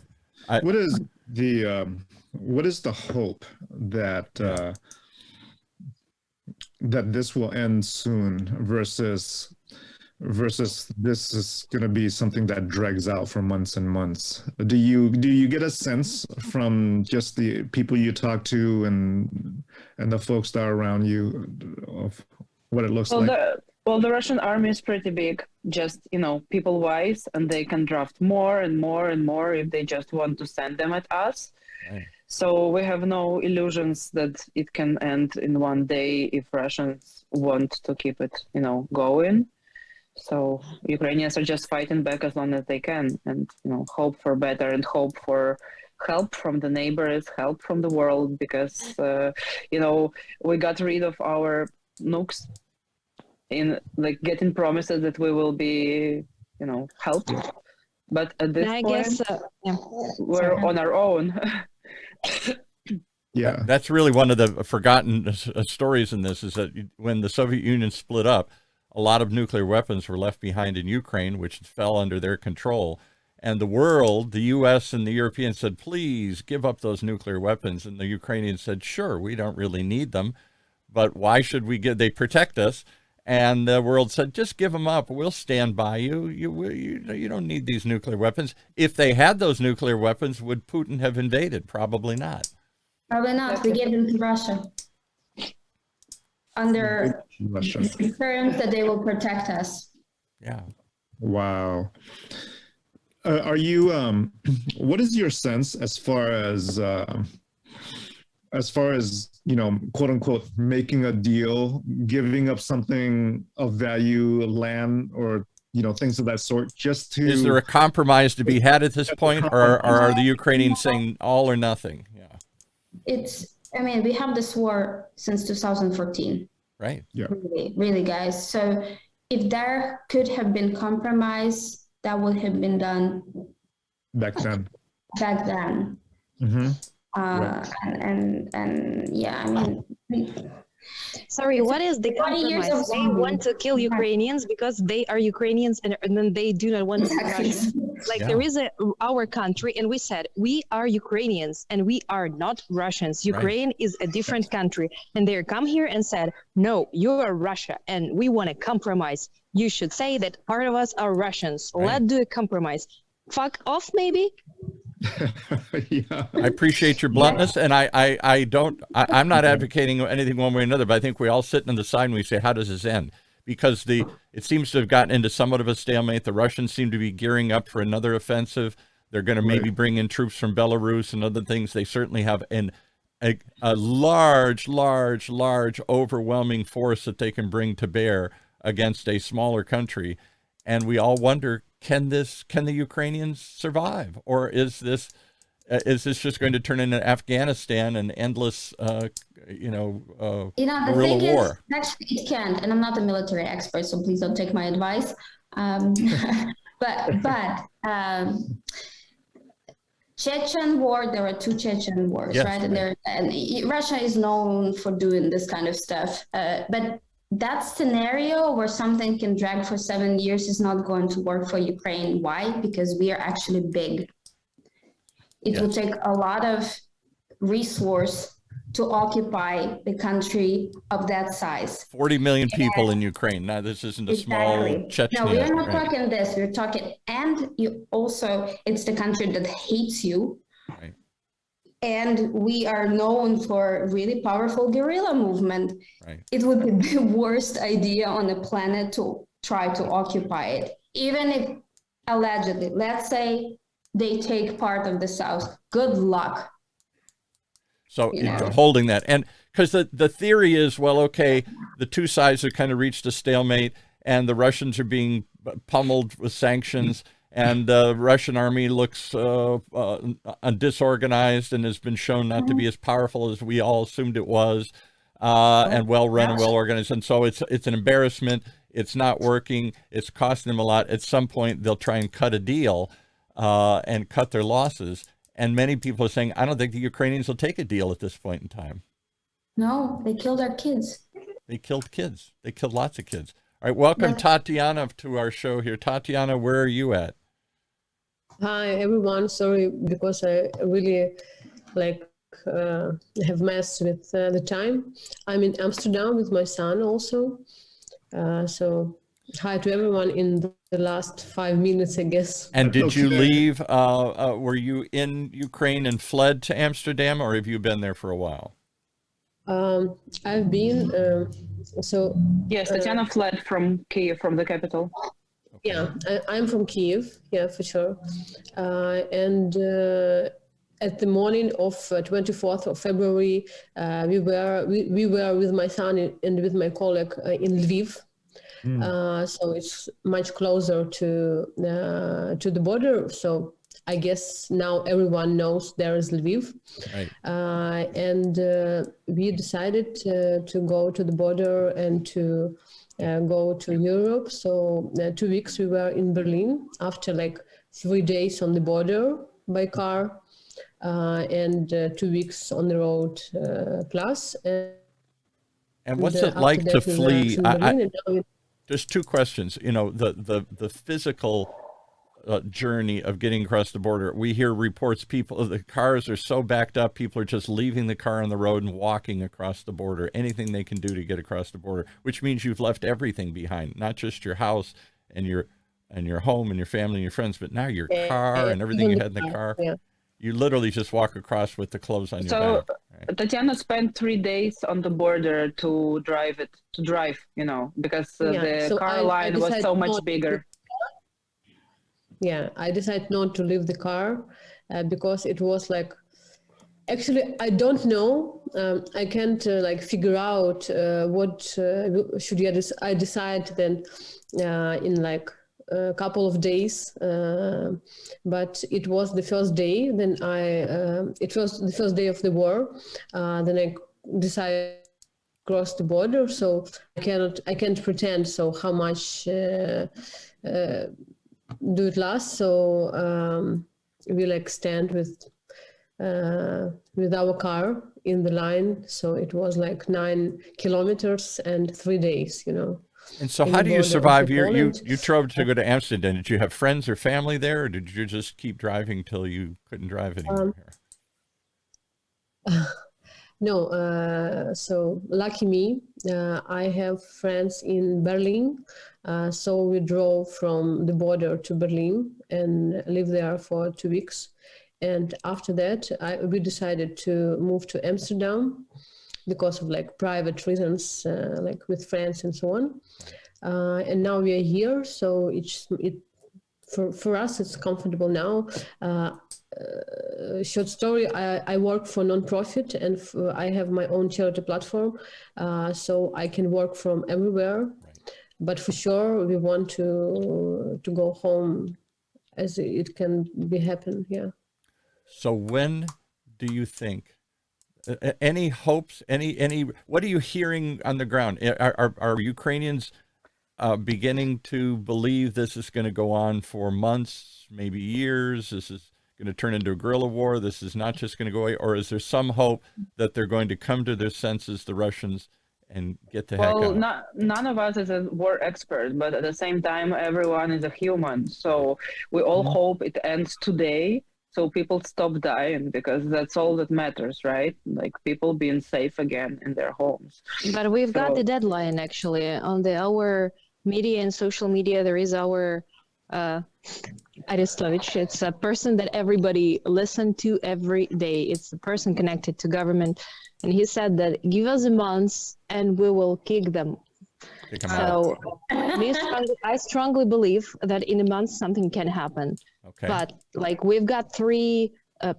the hope that that this will end soon versus this is going to be something that drags out for months and months? Do you get a sense from just the people you talk to and the folks that are around you of what it looks like? The Russian army is pretty big, just, people wise, and they can draft more and more and more if they just want to send them at us. Right. So we have no illusions that it can end in one day if Russians want to keep it, going. So Ukrainians are just fighting back as long as they can, and hope for better and hope for help from the neighbors, help from the world, because we got rid of our nukes in getting promises that we will be helped, but at this point we're on our own. Yeah, that's really one of the forgotten stories in this, is that when the Soviet Union split up, a lot of nuclear weapons were left behind in Ukraine, which fell under their control. And the world, the U.S. and the Europeans said, please give up those nuclear weapons. And the Ukrainians said, sure, we don't really need them, but why should we they protect us? And the world said, just give them up. We'll stand by you. You don't need these nuclear weapons. If they had those nuclear weapons, would Putin have invaded? Probably not. Probably not. We gave them to Russia under assurance that they will protect us. Yeah. Wow. Are you? What is your sense as far as quote unquote, making a deal, giving up something of value, land, or things of that sort, just to? Is there a compromise to be had at this point, or are the Ukrainians saying all or nothing? Yeah. We have this war since 2014. Right. Yeah. Really, really, guys. So if there could have been compromise, that would have been done back then. Mm-hmm. And yeah, Sorry, what is the compromise? They want to kill Ukrainians because they are Ukrainians, and then they do not want to be Russians. There is our country, and we said we are Ukrainians and we are not Russians. Ukraine is a different country, and they come here and said, no, you are Russia, and we want to compromise. You should say that part of us are Russians. Right. Let's do a compromise. Fuck off, maybe. Yeah. I appreciate your bluntness, and I'm not advocating anything one way or another, but I think we all sit on the side and we say, how does this end? Because it seems to have gotten into somewhat of a stalemate. The Russians seem to be gearing up for another offensive. They're going to maybe bring in troops from Belarus and other things. They certainly have a large, overwhelming force that they can bring to bear against a smaller country. And we all wonder, can the Ukrainians survive, or is this just going to turn into Afghanistan and endless, guerrilla war? Actually, it can't. And I'm not a military expert, so please don't take my advice. But Chechen war, there are two Chechen wars, yes, right? And Russia is known for doing this kind of stuff, but that scenario where something can drag for 7 years is not going to work for Ukraine. Why? Because we are actually big. It will take a lot of resource to occupy the country of that size. 40 million people in Ukraine. Now, this isn't a small Chechnya. No, we're not talking this. We're talking, and it's the country that hates you. Right. And we are known for really powerful guerrilla movement. Right. It would be the worst idea on the planet to try to occupy it. Even if allegedly, let's say they take part of the South, good luck. So holding that. And because the theory is, well, okay, the two sides have kind of reached a stalemate, and the Russians are being pummeled with sanctions, and the Russian army looks disorganized and has been shown not to be as powerful as we all assumed it was, and well run and well organized. And so it's an embarrassment. It's not working. It's costing them a lot. At some point, they'll try and cut a deal and cut their losses. And many people are saying, I don't think the Ukrainians will take a deal at this point in time. No, they killed our kids. They killed kids. They killed lots of kids. All right, welcome Tatiana to our show here. Tatiana, where are you at? Hi everyone. Sorry because I really have messed with the time. I'm in Amsterdam with my son also. So hi to everyone in the last 5 minutes, I guess. And did you leave? Were you in Ukraine and fled to Amsterdam, or have you been there for a while? I've been Yes, Tatiana fled from Kiev, from the capital. Yeah, I'm from Kiev. Yeah, for sure. And at the morning of 24th of February, we were with my son and with my colleague in Lviv. So it's much closer to the border. So I guess now everyone knows there is Lviv. Right. And we decided to go to the border and to go to Europe. So 2 weeks we were in Berlin after 3 days on the border by car, and 2 weeks on the road plus. And what's it like to flee? Just two questions. You know, the physical journey of getting across the border. We hear reports the cars are so backed up, people are just leaving the car on the road and walking across the border, anything they can do to get across the border, which means you've left everything behind, not just your house and your home and your family and your friends, but now your car and everything you had in the car. Yeah. You literally just walk across with the clothes on your back. Right? Tatiana spent 3 days on the border to drive, because the car line was so much bigger. Yeah, I decided not to leave the car because it was actually, I don't know. I can't figure out what should I decide then in a couple of days. But it was the first day. Then it was the first day of the war. Then I decided to cross the border. So I can't pretend. So how much do it last? So we stand with our car in the line. So it was 9 kilometers and 3 days, And so how do you survive? You drove to go to Amsterdam. Did you have friends or family there, or did you just keep driving till you couldn't drive anymore? No, so lucky me, I have friends in Berlin. So we drove from the border to Berlin and lived there for 2 weeks. And after that, we decided to move to Amsterdam because of private reasons, with friends and so on. And now we are here, so for us it's comfortable now. Short story: I work for non-profit, and I have my own charity platform, so I can work from everywhere. Right. But for sure, we want to go home as it can be happen. Yeah. So when do you think? Any hopes? Any? What are you hearing on the ground? Are Ukrainians beginning to believe this is going to go on for months, maybe years? This is going to turn into a guerrilla war. This is not just going to go away, or is there some hope that they're going to come to their senses, the Russians, and get the heck out? Well, none of us is a war expert, but at the same time, everyone is a human. So we all hope it ends today, so people stop dying, because that's all that matters, right? People being safe again in their homes. But we've got the deadline, actually. On our media and social media, there is our Arestovich. It's a person that everybody listen to every day. It's a person connected to government. And he said that give us a month and we will kick them. So I strongly believe that in a month something can happen. Okay. But we've got 3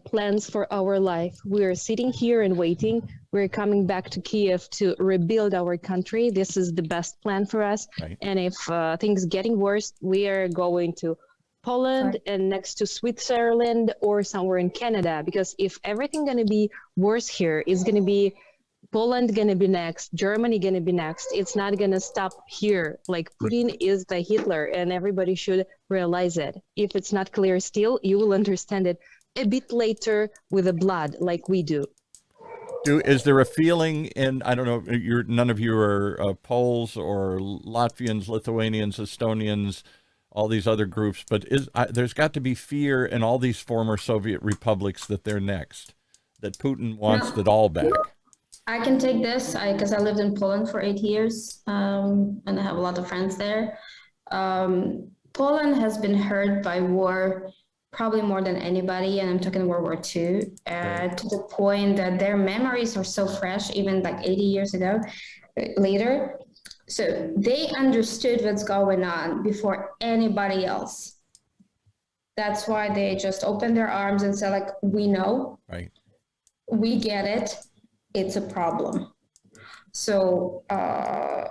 plans for our life. We're sitting here and waiting. We're coming back to Kiev to rebuild our country. This is the best plan for us. Right. And if things getting worse, we are going to Poland and next to Switzerland or somewhere in Canada. Because if everything going to be worse here, it's going to be Poland going to be next, Germany going to be next. It's not going to stop here. Like Putin is the Hitler, and everybody should realize it. If it's not clear still, you will understand it a bit later with the blood, like we do. Is there a feeling in, I don't know, none of you are Poles or Latvians, Lithuanians, Estonians, all these other groups, but there's got to be fear in all these former Soviet republics that they're next, that Putin wants it all back. I can take this because I lived in Poland for 8 years, and I have a lot of friends there. Poland has been hurt by war probably more than anybody, and I'm talking World War II, to the point that their memories are so fresh, even like 80 years ago, later. So they understood what's going on before anybody else. That's why they just opened their arms and said, like, we know, right? We get it. It's a problem. So, and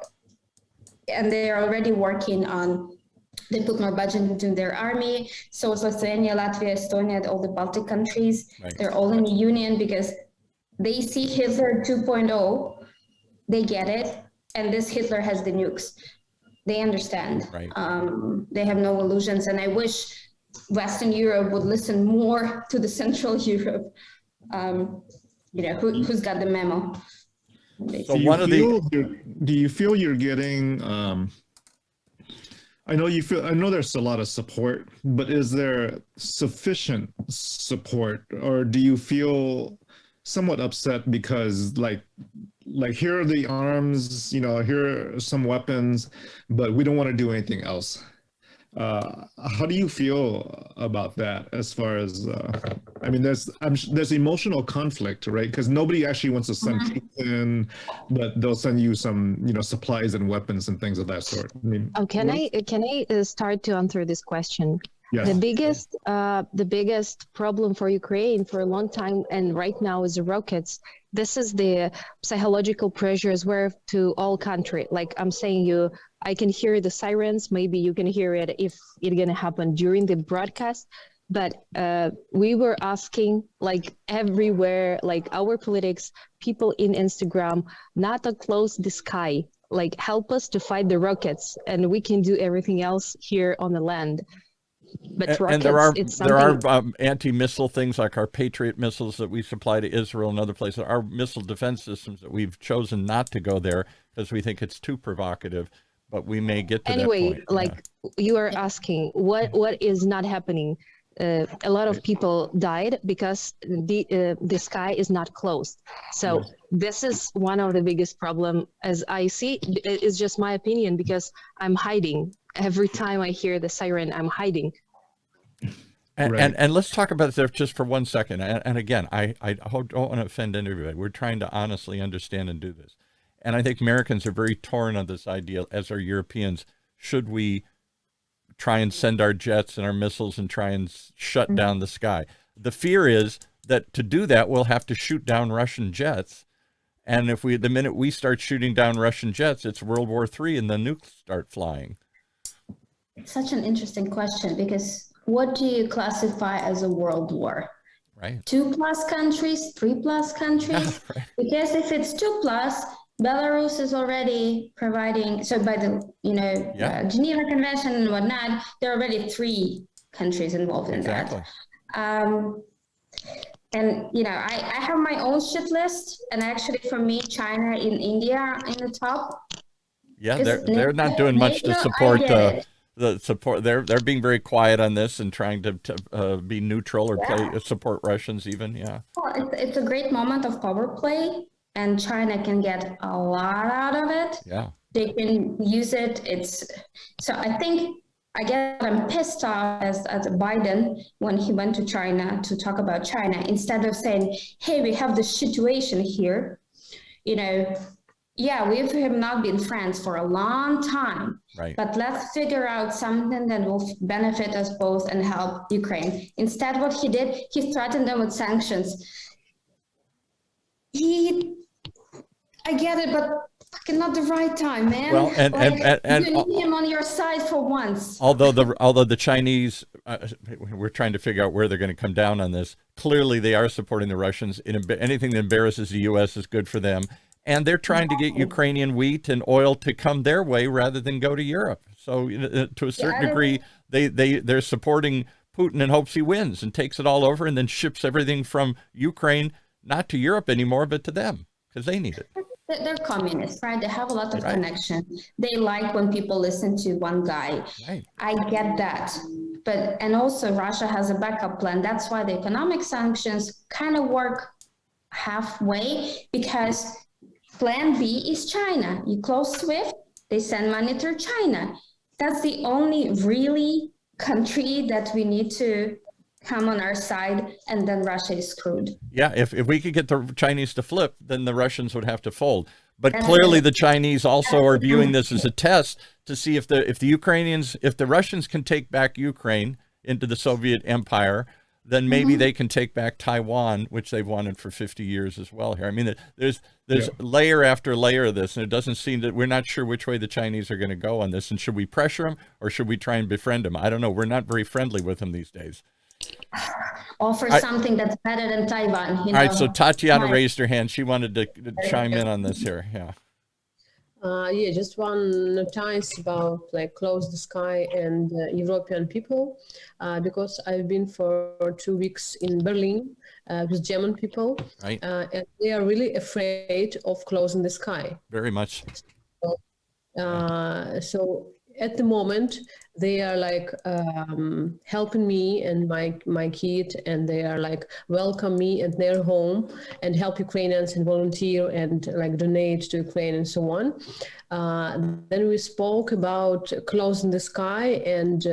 they're already working on, they put more budget into their army. So it's Lithuania, Latvia, Estonia, all the Baltic countries, right. They're all in the union because they see Hitler 2.0, they get it, and this Hitler has the nukes. They understand. Right. They have no illusions, and I wish Western Europe would listen more to the Central Europe. You know, who's got the memo? So do you feel you're getting? I know there's a lot of support, but is there sufficient support, or do you feel somewhat upset because like here are the arms, you know, here are some weapons, but we don't want to do anything else? How do you feel about that? As far as I mean, there's emotional conflict, right? Because nobody actually wants to send troops in, but they'll send you some, you know, supplies and weapons and things of that sort. I mean, can I start to answer this question? Yes. The biggest problem for Ukraine for a long time and right now is the rockets. This is the psychological pressures were to all country. Like I'm saying, I can hear the sirens. Maybe you can hear it if it's gonna happen during the broadcast. But we were asking, like everywhere, like our politics, people in Instagram, not to close the sky, like help us to fight the rockets, and we can do everything else here on the land. But rockets, and there are anti-missile things like our Patriot missiles that we supply to Israel and other places. Our missile defense systems that we've chosen not to go there because we think it's too provocative. But we may get to that point. Like you are asking, what is not happening? A lot of people died because the sky is not closed. So this is one of the biggest problem as I see. It's just my opinion because I'm hiding. Every time I hear the siren, I'm hiding. And let's talk about this just for 1 second. And again, I don't want to offend anybody. We're trying to honestly understand and do this. And I think Americans are very torn on this idea, as are Europeans. Should we try and send our jets and our missiles and try and shut down the sky? The fear is that to do that, we'll have to shoot down Russian jets. And the minute we start shooting down Russian jets, it's World War III and the nukes start flying. It's such an interesting question because what do you classify as a world war? Right. 2+ countries, 3+ countries? Right. Because if it's 2+, Belarus is already providing, so by the, Geneva Convention and whatnot, there are already 3 countries involved in that. And, I have my own shit list, and actually for me, China and India in the top. Yeah, they're not doing much to support the support. They're being very quiet on this and trying to be neutral or support Russians even, Well, it's a great moment of power play. And China can get a lot out of it. Yeah. They can use it. So I think I'm pissed off as Biden when he went to China to talk about China, instead of saying, hey, we have this situation here, yeah, we have not been friends for a long time, Right. but let's figure out something that will benefit us both and help Ukraine. Instead, what he did, he threatened them with sanctions. I get it, but fucking not the right time, man. Well, and you need him on your side for once. although the Chinese, we're trying to figure out where they're going to come down on this. Clearly, they are supporting the Russians. Anything that embarrasses the U.S. is good for them, and they're trying to get Ukrainian wheat and oil to come their way rather than go to Europe. So, to a certain degree, they're supporting Putin in hopes he wins and takes it all over, and then ships everything from Ukraine not to Europe anymore, but to them because they need it. They're communists, right? They have a lot of connection. They like when people listen to one guy. Right. I get that. And also Russia has a backup plan. That's why the economic sanctions kind of work halfway, because plan B is China. You close SWIFT, they send money through China. That's the only really country that we need to come on our side, and then Russia is screwed. Yeah, if we could get the Chinese to flip, then the Russians would have to fold. But clearly the Chinese also are viewing this as a test to see if the Russians can take back Ukraine into the Soviet Empire, then maybe they can take back Taiwan, which they've wanted for 50 years as well here. I mean, there's layer after layer of this, and it doesn't seem that we're not sure which way the Chinese are going to go on this. And should we pressure them or should we try and befriend them? I don't know. We're not very friendly with them these days. Offer something that's better than Taiwan. All right, so Tatiana raised her hand. She wanted to chime in on this here. Yeah. Yeah, just one notice about like Close the Sky and European people, because I've been for 2 weeks in Berlin with German people, Right. And they are really afraid of closing the sky. Very much. So at the moment they are like helping me and my kid, and they are like welcome me at their home and help Ukrainians and volunteer and like donate to Ukraine and so on. Then we spoke about closing the sky, and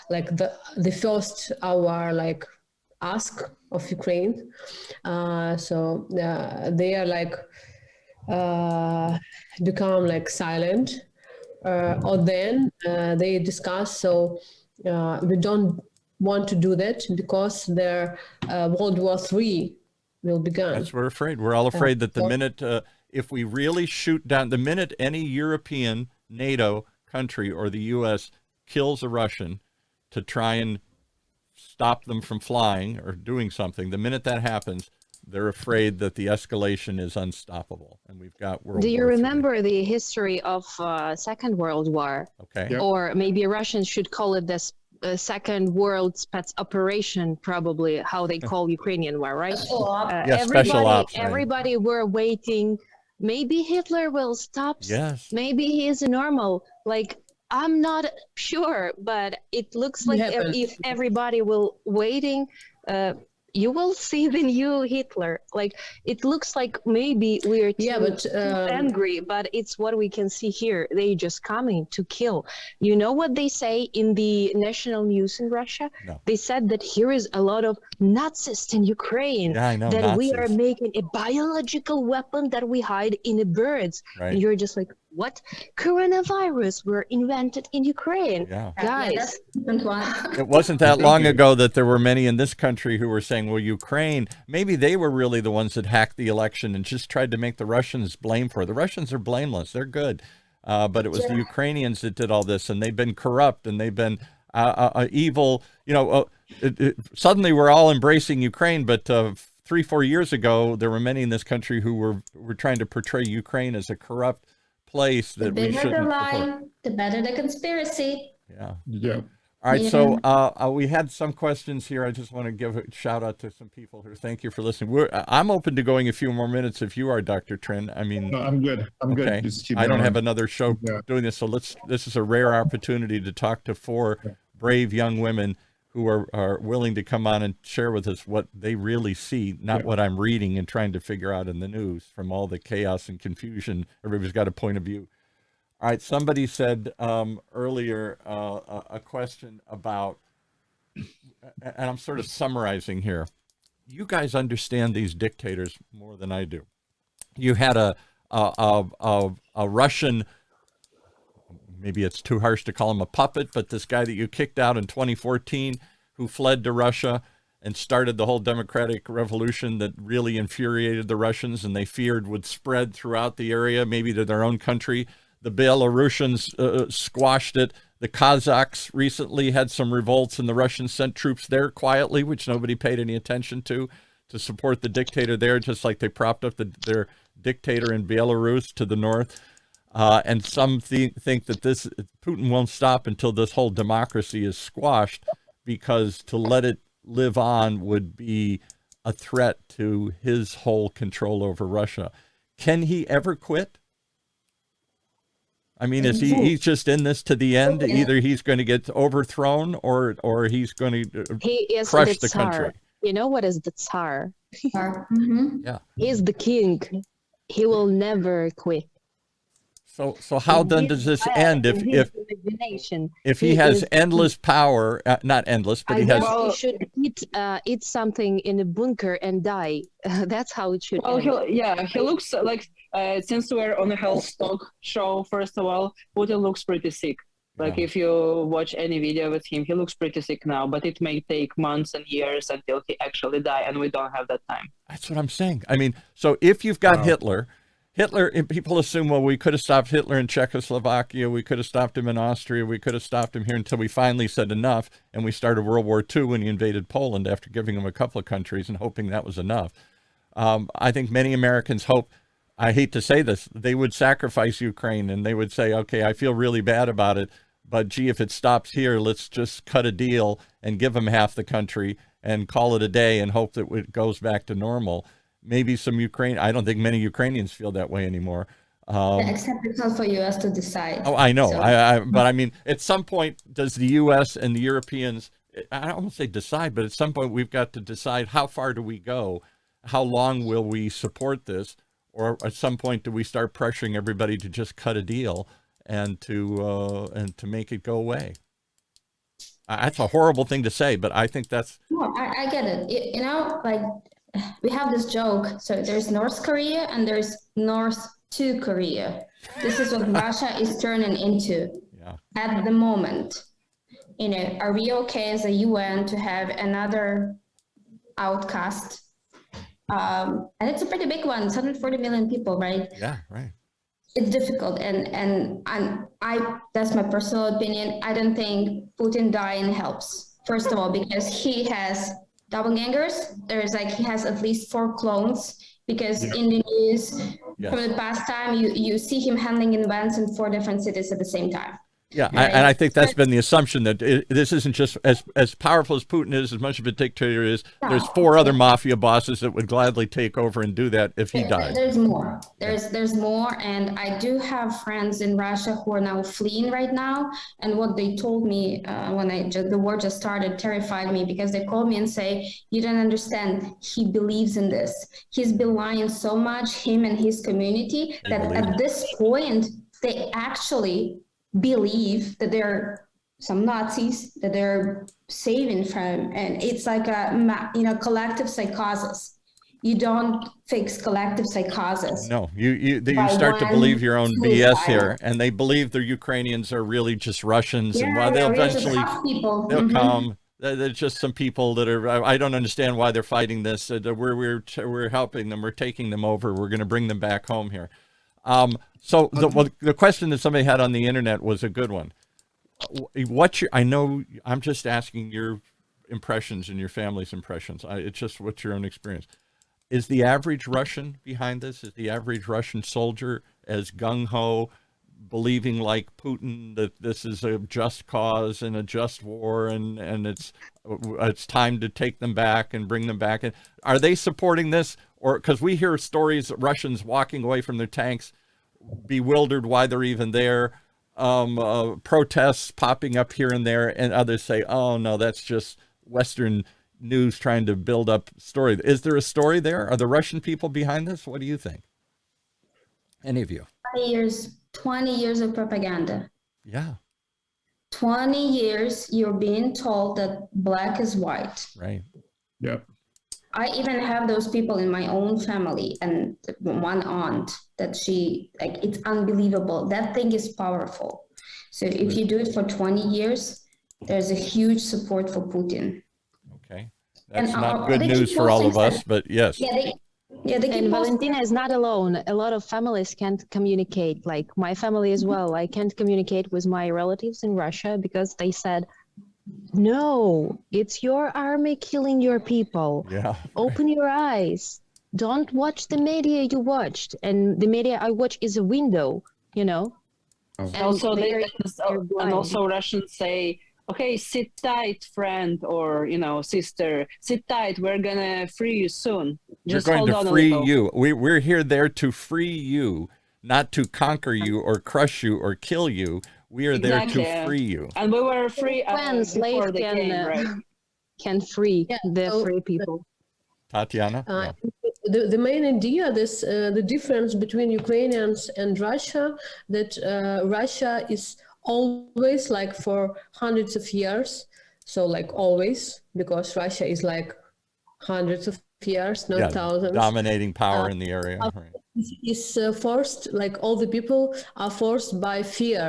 like the first hour like ask of Ukraine. So they are like become like silent. Or then they discuss, so we don't want to do that because their World War III will begin. That's what we're afraid. We're all afraid that the minute, if we really shoot down, the minute any European NATO country or the U.S. kills a Russian to try and stop them from flying or doing something, the minute that happens, they're afraid that the escalation is unstoppable, and we've got World War Do you III. remember the history of Second World War? Okay. Yep. Or maybe Russians should call it this Second World Spets Operation, probably how they call Ukrainian war, right? Yeah, special ops, right. Everybody were waiting. Maybe Hitler will stop. Yes. Maybe he is normal. Like, I'm not sure, but it looks like if everybody will waiting, you will see the new Hitler. Like, it looks like maybe we're too angry, but it's what we can see here. They just coming to kill. You know what they say in the national news in Russia? No. They said that here is a lot of Nazis in Ukraine. Yeah, I know, that Nazis. we are making a biological weapon that we hide in the birds. Right. And you're just like, what? Coronavirus were invented in Ukraine. Yeah. Guys. It wasn't that long ago that there were many in this country who were saying, well, Ukraine, maybe they were really the ones that hacked the election and just tried to make the Russians blame for it. The Russians are blameless. They're good. But it was the Ukrainians that did all this, and they've been corrupt, and they've been evil. You know, suddenly we're all embracing Ukraine, but 3-4 years ago, there were many in this country who were trying to portray Ukraine as a corrupt place that we shouldn't. The bigger the lie, the better the conspiracy. Yeah. Yeah. All right, so we had some questions here. I just want to give a shout out to some people here. Thank you for listening. I'm open to going a few more minutes if you are, Dr. Trin. I mean, No, I'm good. I'm okay. good. Just keep I don't going. have another show doing this, so this is a rare opportunity to talk to 4 brave young women who are willing to come on and share with us what they really see, not what I'm reading and trying to figure out in the news from all the chaos and confusion. Everybody's got a point of view. All right, somebody said earlier a question about, and I'm sort of summarizing here. You guys understand these dictators more than I do. You had a a Russian, maybe it's too harsh to call him a puppet, but this guy that you kicked out in 2014 who fled to Russia and started the whole democratic revolution that really infuriated the Russians and they feared would spread throughout the area, maybe to their own country. The Belarusians squashed it. The Kazakhs recently had some revolts and the Russians sent troops there quietly, which nobody paid any attention to support the dictator there, just like they propped up their dictator in Belarus to the north. And some think that Putin won't stop until this whole democracy is squashed, because to let it live on would be a threat to his whole control over Russia. Can he ever quit? I mean, is he's just in this to the end? Either he's going to get overthrown or he's going to crush the country. You know what is the Tsar? Mm-hmm. Yeah. He's the king. He will never quit. So how then does this end if he has endless power? Not endless, but he has. He should eat something in a bunker and die. That's how it should end. He looks like, since we're on a health talk show, first of all, Putin looks pretty sick. Like if you watch any video with him, he looks pretty sick now, but it may take months and years until he actually die, and we don't have that time. That's what I'm saying. I mean, so if you've got Hitler, people assume, well, we could have stopped Hitler in Czechoslovakia, we could have stopped him in Austria, we could have stopped him here until we finally said enough, and we started World War II when he invaded Poland after giving him a couple of countries and hoping that was enough. I think many Americans hope, I hate to say this, they would sacrifice Ukraine and they would say, okay, I feel really bad about it, but gee, if it stops here, let's just cut a deal and give them half the country and call it a day and hope that it goes back to normal. Maybe some I don't think many Ukrainians feel that way anymore. Except it's not for US to decide. Oh, I know. So. But I mean, at some point, does the US and the Europeans, I don't want to say decide, but at some point we've got to decide, how far do we go? How long will we support this? Or at some point, do we start pressuring everybody to just cut a deal and to make it go away? That's a horrible thing to say, but I think that's. No, I get it. You know, like we have this joke. So there's North Korea and there's North to Korea. This is what Russia is turning into at the moment. You know, are we okay as a UN to have another outcast? And it's a pretty big one. It's 140 million people, right? Yeah, right. It's difficult, and I that's my personal opinion. I don't think Putin dying helps. First of all, because he has doppelgangers. He has at least 4 clones. Because in the news from the past time, you see him handling events in 4 different cities at the same time. Yeah, right? And I think that's been the assumption that this isn't just as powerful as Putin is, as much of a dictator is. There's 4 other mafia bosses that would gladly take over and do that if he died. There's more. There's more, and I do have friends in Russia who are now fleeing right now. And what they told me when the war just started terrified me, because they called me and say, "You don't understand. He believes in this. He's been lying so much, him and his community, that at this point they actually believe that they're some Nazis that they're saving from, and it's like a collective psychosis. You don't fix collective psychosis. No, you start to believe your own BS here, and they believe the Ukrainians are really just Russians, and while they'll eventually they'll come. They're just some people that are. I don't understand why they're fighting this. We're helping them. We're taking them over. We're going to bring them back home here. So the question that somebody had on the internet was a good one. I know I'm just asking your impressions and your family's impressions. It's just what's your own experience. Is the average Russian behind this? Is the average Russian soldier as gung-ho, believing like Putin that this is a just cause and a just war and it's time to take them back and bring them back? And are they supporting this? Or because we hear stories of Russians walking away from their tanks, bewildered why they're even there, protests popping up here and there, and others say, oh no, that's just Western news trying to build up story. Is there a story there? Are the Russian people behind this? What do you think? Any of you? 20 years of propaganda. Yeah. 20 years you're being told that black is white. Right. Yep. I even have those people in my own family, and one aunt that she, like, it's unbelievable. That thing is powerful. So if you do it for 20 years, there's a huge support for Putin. Okay. That's And, not good they news keep for all of posting us, but yes. Yeah, they keep And posting. Valentina is not alone. A lot of families can't communicate, like my family as well. I can't communicate with my relatives in Russia because they said, no, it's your army killing your people. Yeah. Open your eyes. Don't watch the media you watched. And the media I watch is a window, you know? Oh. And Also, they're and blind. also Russians say, okay, sit tight, friend, or, you know, sister, sit tight. We're gonna free you soon. Just We're going hold to on free a little. you. We're here there to free you, not to conquer you or crush you or kill you. We are there Exactly. to free you. And we were free When before slave they came, right? can free Yeah, the so- free people. Tatiana? Yeah. The main idea, the difference between Ukrainians and Russia, that Russia is always like for hundreds of years, so like always, because Russia is like hundreds of years, not Yeah, thousands. dominating power in the area. Right. Is forced, like all the people are forced by fear,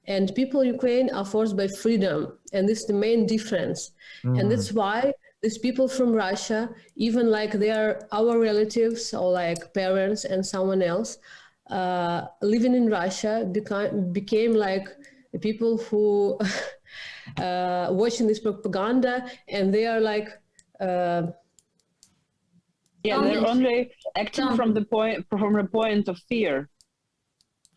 and people in Ukraine are forced by freedom, and this is the main difference. And that's why these people from Russia, even like they are our relatives or like parents and someone else, living in Russia became like the people who watching this propaganda, and they are like Yeah, they're only acting from the point of fear.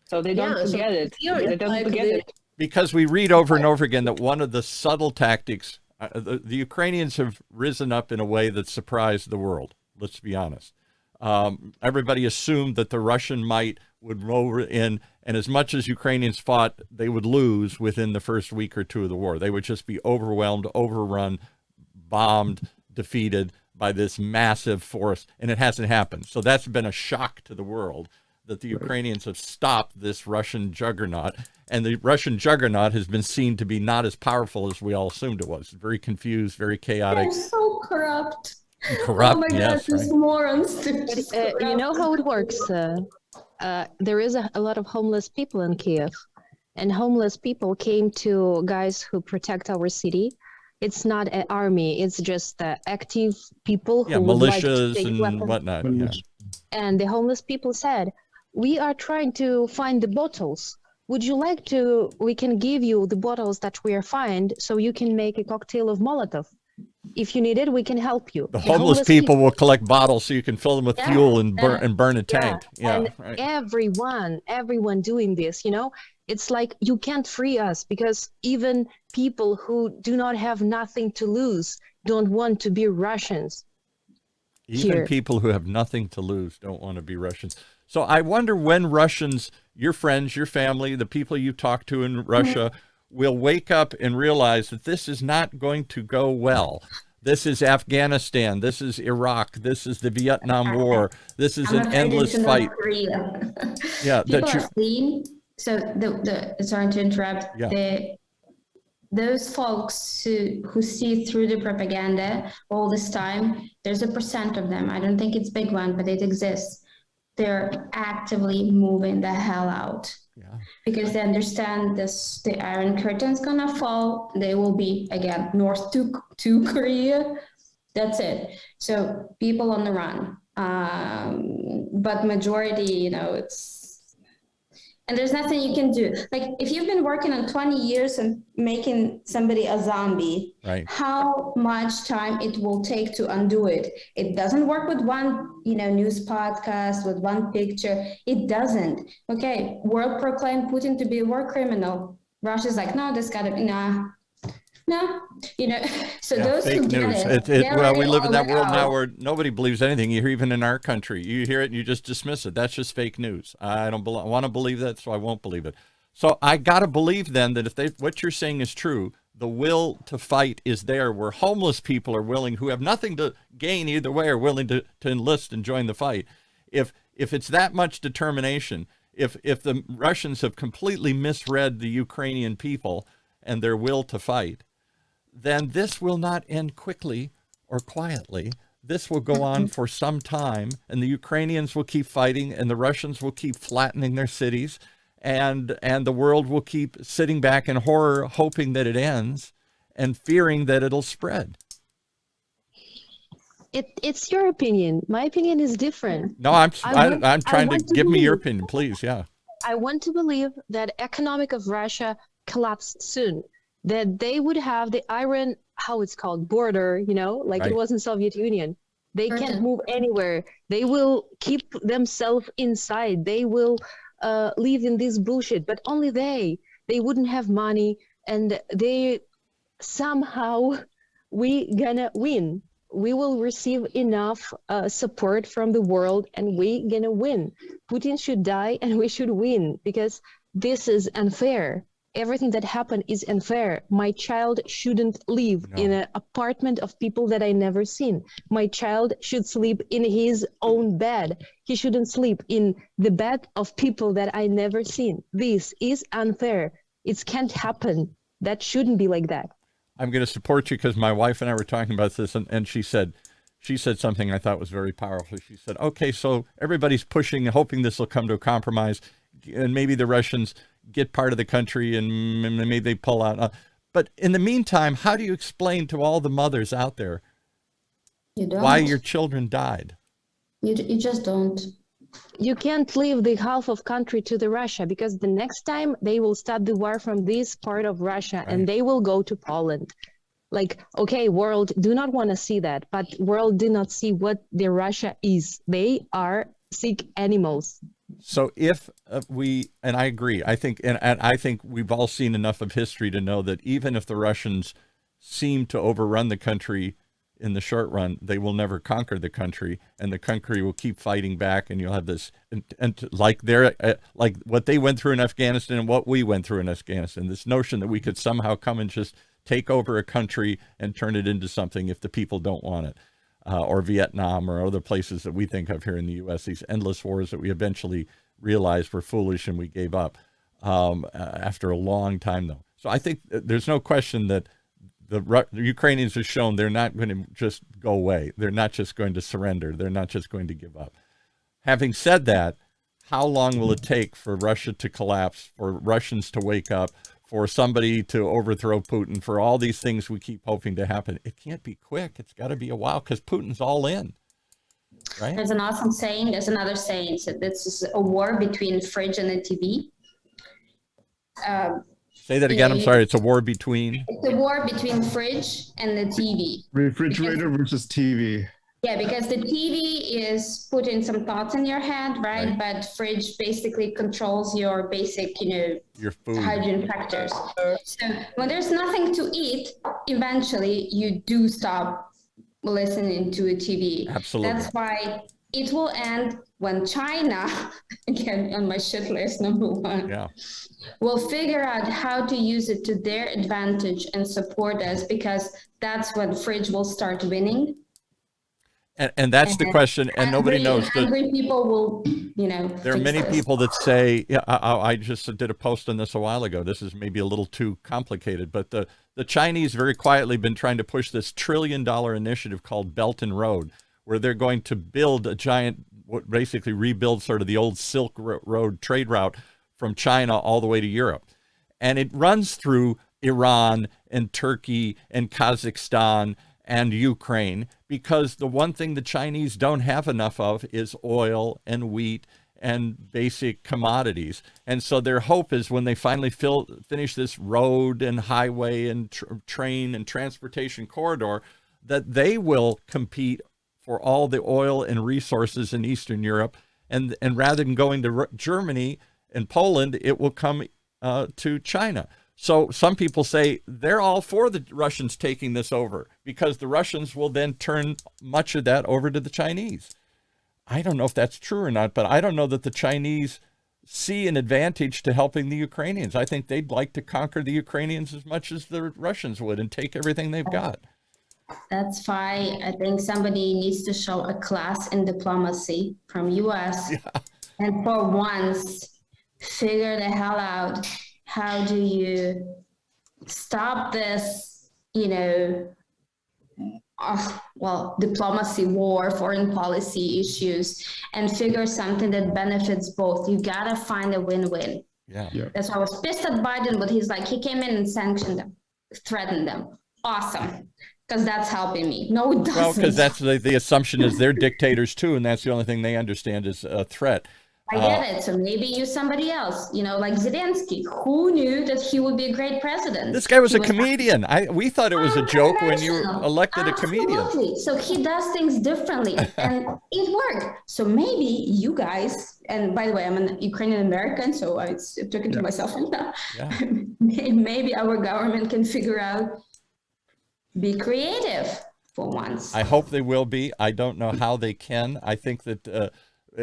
So they don't Yeah, so get it. fear They is don't like get the- it. Because we read over and over again that one of the subtle tactics, the Ukrainians have risen up in a way that surprised the world. Let's be honest. Everybody assumed that the Russian might would roll in, and as much as Ukrainians fought, they would lose within the first week or two of the war. They would just be overwhelmed, overrun, bombed, defeated by this massive force, and it hasn't happened. So that's been a shock to the world that the Ukrainians have stopped this Russian juggernaut, and the Russian juggernaut has been seen to be not as powerful as we all assumed it was. Very confused, very chaotic. They're so corrupt. Corrupt, Oh my yes, God, these right. morons. But you know how it works. There is a lot of homeless people in Kiev, and homeless people came to guys who protect our city. It's not an army; it's just active people who Yeah, would like to militias take and weapons. whatnot. Yeah. And the homeless people said, "We are trying to find the bottles. Would you like to? We can give you the bottles that we are find, so you can make a cocktail of Molotov. If you need it, we can help you." The homeless people will collect bottles so you can fill them with fuel and burn a tank. Yeah, and right. everyone doing this, you know, it's like you can't free us because even people who do not have nothing to lose don't want to be Russians. Even here. people who have nothing to lose don't want to be Russians. So I wonder when Russians, your friends, your family, the people you talk to in Russia, will wake up and realize that this is not going to go well. This is Afghanistan. This is Iraq. This is the Vietnam War. This is an endless fight. Yeah, People that you. are fleeing. So sorry to interrupt. Yeah. Those folks who see through the propaganda all this time, there's a percent of them. I don't think it's big one, but it exists. They're actively moving the hell out. Yeah. Because they understand this, the Iron Curtain's gonna fall. They will be again north to Korea. That's it. So people on the run, but majority, you know, and there's nothing you can do. Like if you've been working on 20 years and making somebody a zombie, Right. how much time it will take to undo it? It doesn't work with one, you know, news podcast, with one picture. It doesn't. Okay, world proclaimed Putin to be a war criminal. Russia's like, no, this gotta be, no, you know. So Yeah, those fake who get news. it, Well, we live in that all world now out. where nobody believes anything. You hear, even in our country, you hear it and you just dismiss it. That's just fake news. I don't want to believe that, so I won't believe it. So I got to believe then that if what you're saying is true, the will to fight is there, where homeless people are willing, who have nothing to gain either way, are willing to enlist and join the fight. If it's that much determination, if the Russians have completely misread the Ukrainian people and their will to fight, then this will not end quickly or quietly. this will go on for some time, and the Ukrainians will keep fighting, and the Russians will keep flattening their cities, and the world will keep sitting back in horror, hoping that it ends and fearing that it'll spread. It's your opinion. My opinion is different. No, I'm I trying to want to give me your believe- opinion, please. Yeah. I want to believe that economic of Russia collapsed soon, that they would have the iron, how it's called, border, like Right. it was in Soviet Union. They can't Curtain. move anywhere. They will keep themselves inside. They will live in this bullshit, but only they wouldn't have money, and they somehow we gonna win. We will receive enough support from the world, and we gonna win. Putin should die and we should win, because this is unfair. Everything that happened is unfair. My child shouldn't live No. in an apartment of people that I never seen. My child should sleep in his own bed. He shouldn't sleep in the bed of people that I never seen. This is unfair. It can't happen. That shouldn't be like that. I'm going to support you because my wife and I were talking about this, and she said something I thought was very powerful. She said, okay, so everybody's pushing, hoping this will come to a compromise, and maybe the Russians get part of the country and maybe they pull out. But in the meantime, how do you explain to all the mothers out there You don't. why your children died? You just don't. You can't leave the half of country to the Russia, because the next time they will start the war from this part of Russia, Right. and they will go to Poland. Like, okay, world do not want to see that, but world do not see what the Russia is. They are sick animals. So if and I agree, I think, and I think we've all seen enough of history to know that even if the Russians seem to overrun the country in the short run, they will never conquer the country, and the country will keep fighting back, and you'll have this, and like like what they went through in Afghanistan and what we went through in Afghanistan, this notion that we could somehow come and just take over a country and turn it into something if the people don't want it. Or Vietnam or other places that we think of here in the U.S., these endless wars that we eventually realized were foolish and we gave up after a long time, though. So I think there's no question that the Ukrainians have shown they're not going to just go away. They're not just going to surrender. They're not just going to give up. Having said that, how long will it take for Russia to collapse, for Russians to wake up, for somebody to overthrow Putin, for all these things we keep hoping to happen? It can't be quick. It's got to be a while, because Putin's all in, right? There's an awesome saying. There's another saying. So this is a war between fridge and a TV. Say that again. I'm sorry. It's a war between. It's a war between fridge and the TV. Refrigerator versus TV. Yeah, because the TV is putting some thoughts in your head, right? Right. But fridge basically controls your basic, Your food. hygiene factors. So when there's nothing to eat, eventually you do stop listening to a TV. Absolutely. That's why it will end when China, again on my shit list, number one, Yeah. will figure out how to use it to their advantage and support us, because that's when fridge will start winning. And that's the question, and nobody knows. Hungry people will, There are fix many this. people that say, yeah, I just did a post on this a while ago. This is maybe a little too complicated, but the Chinese very quietly been trying to push this $1 trillion initiative called Belt and Road, where they're going to build a giant, basically rebuild sort of the old Silk Road trade route from China all the way to Europe. And it runs through Iran and Turkey and Kazakhstan and Ukraine, because the one thing the Chinese don't have enough of is oil and wheat and basic commodities. And so their hope is when they finally finish this road and highway and train and transportation corridor, that they will compete for all the oil and resources in Eastern Europe. And rather than going to Germany and Poland, it will come to China. So some people say they're all for the Russians taking this over, because the Russians will then turn much of that over to the Chinese. I don't know if that's true or not, but I don't know that the Chinese see an advantage to helping the Ukrainians. I think they'd like to conquer the Ukrainians as much as the Russians would and take everything they've got. That's why I think somebody needs to show a class in diplomacy from US and for once figure the hell out. How do you stop this, well, diplomacy, war, foreign policy issues, and figure something that benefits both. You gotta find a win-win. Yeah. That's why I was pissed at Biden, but he's like, he came in and sanctioned them, threatened them. Awesome, because that's helping me. No, it doesn't. Well, because that's the assumption is they're dictators too, and that's the only thing they understand is a threat. I get it. So maybe use somebody else, like Zelensky. Who knew that he would be a great president? This guy was a comedian. We thought it was a joke when you elected a comedian. Absolutely. So he does things differently, and it worked. So maybe you guys, and by the way, I'm an Ukrainian American, so I'm talking to myself right now. Yeah. Maybe our government can figure out, be creative for once. I hope they will be. I don't know how they can. I think that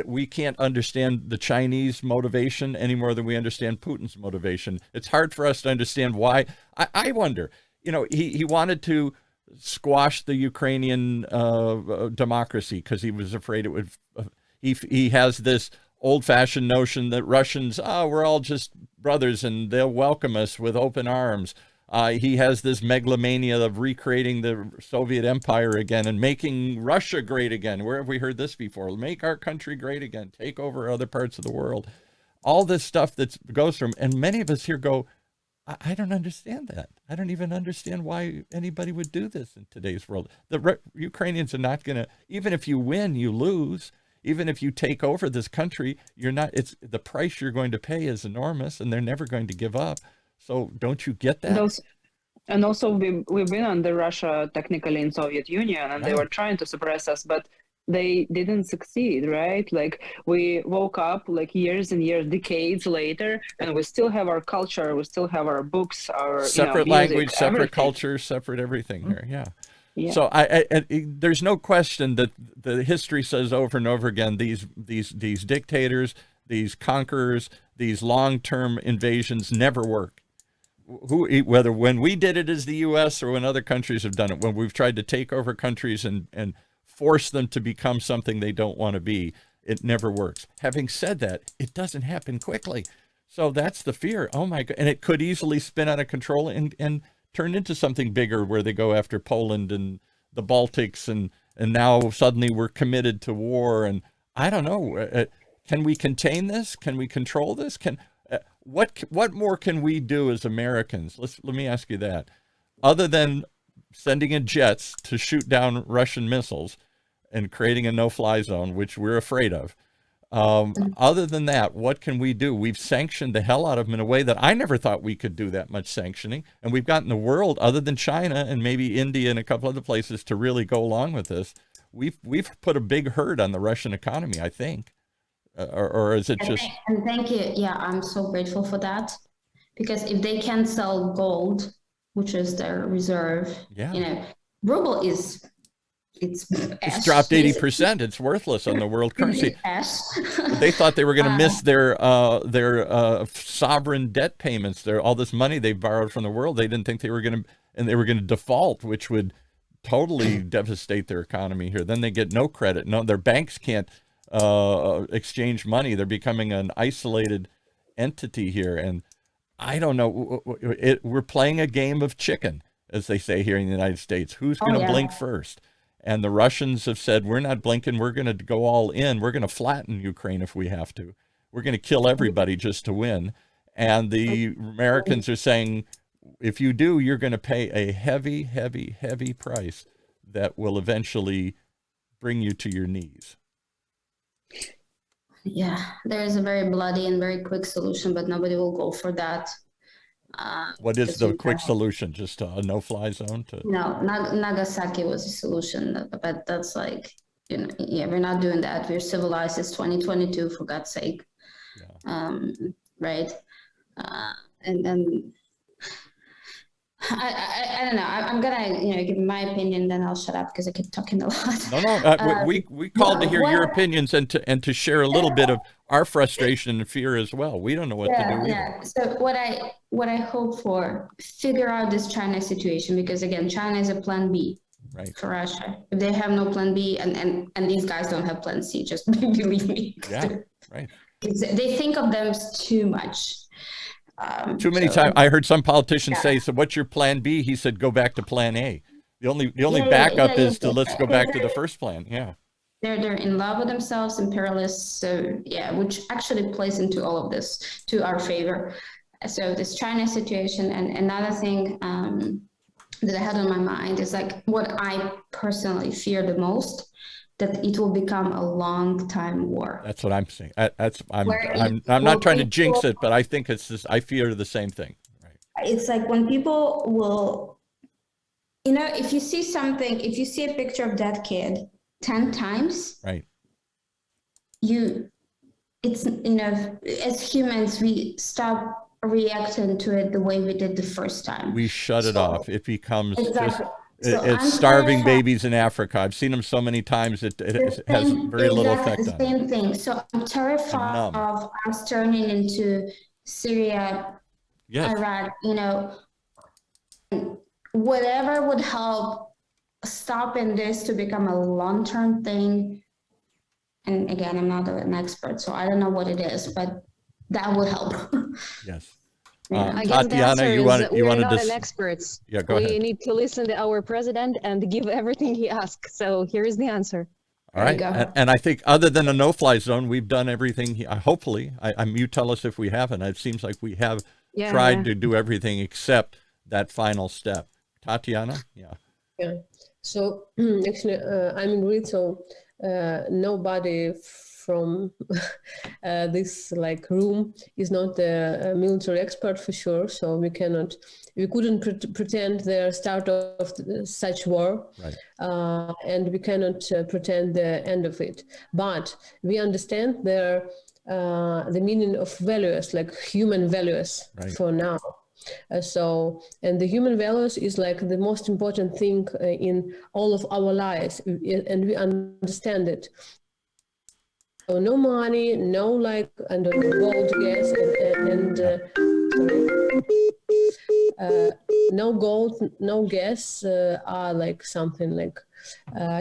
we can't understand the Chinese motivation any more than we understand Putin's motivation. It's hard for us to understand why. I wonder, he wanted to squash the Ukrainian democracy because he was afraid it would. He has this old-fashioned notion that Russians, we're all just brothers and they'll welcome us with open arms. He has this megalomania of recreating the Soviet Empire again and making Russia great again. Where have we heard this before? Make our country great again. Take over other parts of the world. All this stuff that goes from, and many of us here go, I don't understand that. I don't even understand why anybody would do this in today's world. The Ukrainians are not going to, even if you win, you lose. Even if you take over this country, the price you're going to pay is enormous and they're never going to give up. So don't you get that? And also we've been under Russia technically in Soviet Union, and they were trying to suppress us, but they didn't succeed, right? Like we woke up like years and years, decades later, and we still have our culture, we still have our books, our separate music, language, separate everything. culture, separate everything here. Yeah. Yeah. So there's no question that the history says over and over again, these dictators, these conquerors, these long-term invasions never work. Whether when we did it as the U.S. or when other countries have done it, when we've tried to take over countries and force them to become something they don't want to be, it never works. Having said that, it doesn't happen quickly. So that's the fear. Oh my God. And it could easily spin out of control and turn into something bigger where they go after Poland and the Baltics and now suddenly we're committed to war. And I don't know. Can we contain this? Can we control this? What more can we do as Americans? Let me ask you that. Other than sending in jets to shoot down Russian missiles and creating a no-fly zone, which we're afraid of. Other than that, what can we do? We've sanctioned the hell out of them in a way that I never thought we could do that much sanctioning. And we've gotten the world, other than China and maybe India and a couple other places, to really go along with this. We've put a big hurt on the Russian economy, I think. Or is it just... And thank you. Yeah, I'm so grateful for that. Because if they can sell gold, which is their reserve, ruble is... It's dropped 80%. It's worthless on the world currency. They thought they were going to miss their sovereign debt payments. All this money they borrowed from the world. They didn't think they were going to default, which would totally devastate their economy here. Then they get no credit. No, their banks can't exchange money. They're becoming an isolated entity here. And I don't know. We're playing a game of chicken, as they say here in the United States. Who's going to blink first? And the Russians have said, we're not blinking. We're going to go all in. We're going to flatten Ukraine if we have to. We're going to kill everybody just to win. And the Americans are saying, if you do, you're going to pay a heavy, heavy, heavy price that will eventually bring you to your knees. Yeah, there is a very bloody and very quick solution, but nobody will go for that. What is the quick solution? Just a no-fly zone? No, Nagasaki was a solution, but that's like, we're not doing that. We're civilized. It's 2022, for God's sake. Yeah. Right? And then I don't know. I'm gonna give my opinion, then I'll shut up because I keep talking a lot. No. We called to hear your opinions and to share a little bit of our frustration and fear as well. We don't know what to do. Yeah. So what I hope for, figure out this China situation, because again, China is a plan B. Right. For Russia. If they have no plan B, and these guys don't have plan C, just believe me. Yeah. Right. They think of them too much. Too many times. I heard some politicians say, so what's your plan B? He said, go back to plan A. The only Yeah, backup yeah, is to let's go back to the first plan. Yeah. They're in love with themselves, imperialists. So yeah, which actually plays into all of this to our favor. So this China situation, and another thing that I had on my mind is like what I personally fear the most, that it will become a long time war. That's what I'm saying. Where I'm it not will trying to be jinx it, but I think it's just, I fear the same thing. Right. It's like when people will, you know, if you see something, if you see a picture of that kid 10 times, Right. It's, you know, as humans, we stop reacting to it the way we did the first time. We shut it off. It becomes Exactly. just, So it's I'm starving terrified. babies in Africa. I've seen them so many times. It has very little effect The on same them. thing. So I'm terrified numb. of us turning into Syria, Yes. Iraq, you know, whatever would help stopping this to become a long-term thing. And again, I'm not an expert, so I don't know what it is, but that would help. Yes. Yeah. I guess the Tatiana, answer you is want that we're not to experts. Yeah, go we ahead. need to listen to our president and give everything he asks. So here is the answer. All right. There you go. And I think other than a no-fly zone, we've done everything. Hopefully, you tell us if we haven't. It seems like we have tried to do everything except that final step. Tatiana? Yeah. Yeah. So actually, I'm agreed. So nobody from this like room is not a military expert for sure. So we couldn't pretend the start of such war, Right. and we cannot pretend the end of it. But we understand the meaning of values, like human values, Right. for now. And the human values is like the most important thing in all of our lives, and we understand it. So no money, no like and gold, gas, no gold, no gas are like something like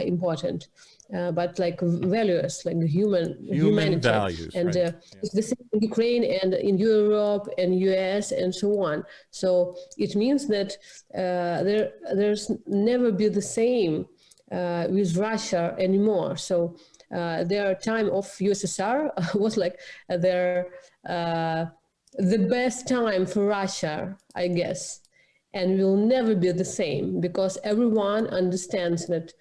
important. But like values, like humanity, values, and right. it's the same in Ukraine and in Europe and US and so on. So it means that there's never be the same with Russia anymore. So their time of USSR was like the best time for Russia, I guess, and will never be the same because everyone understands that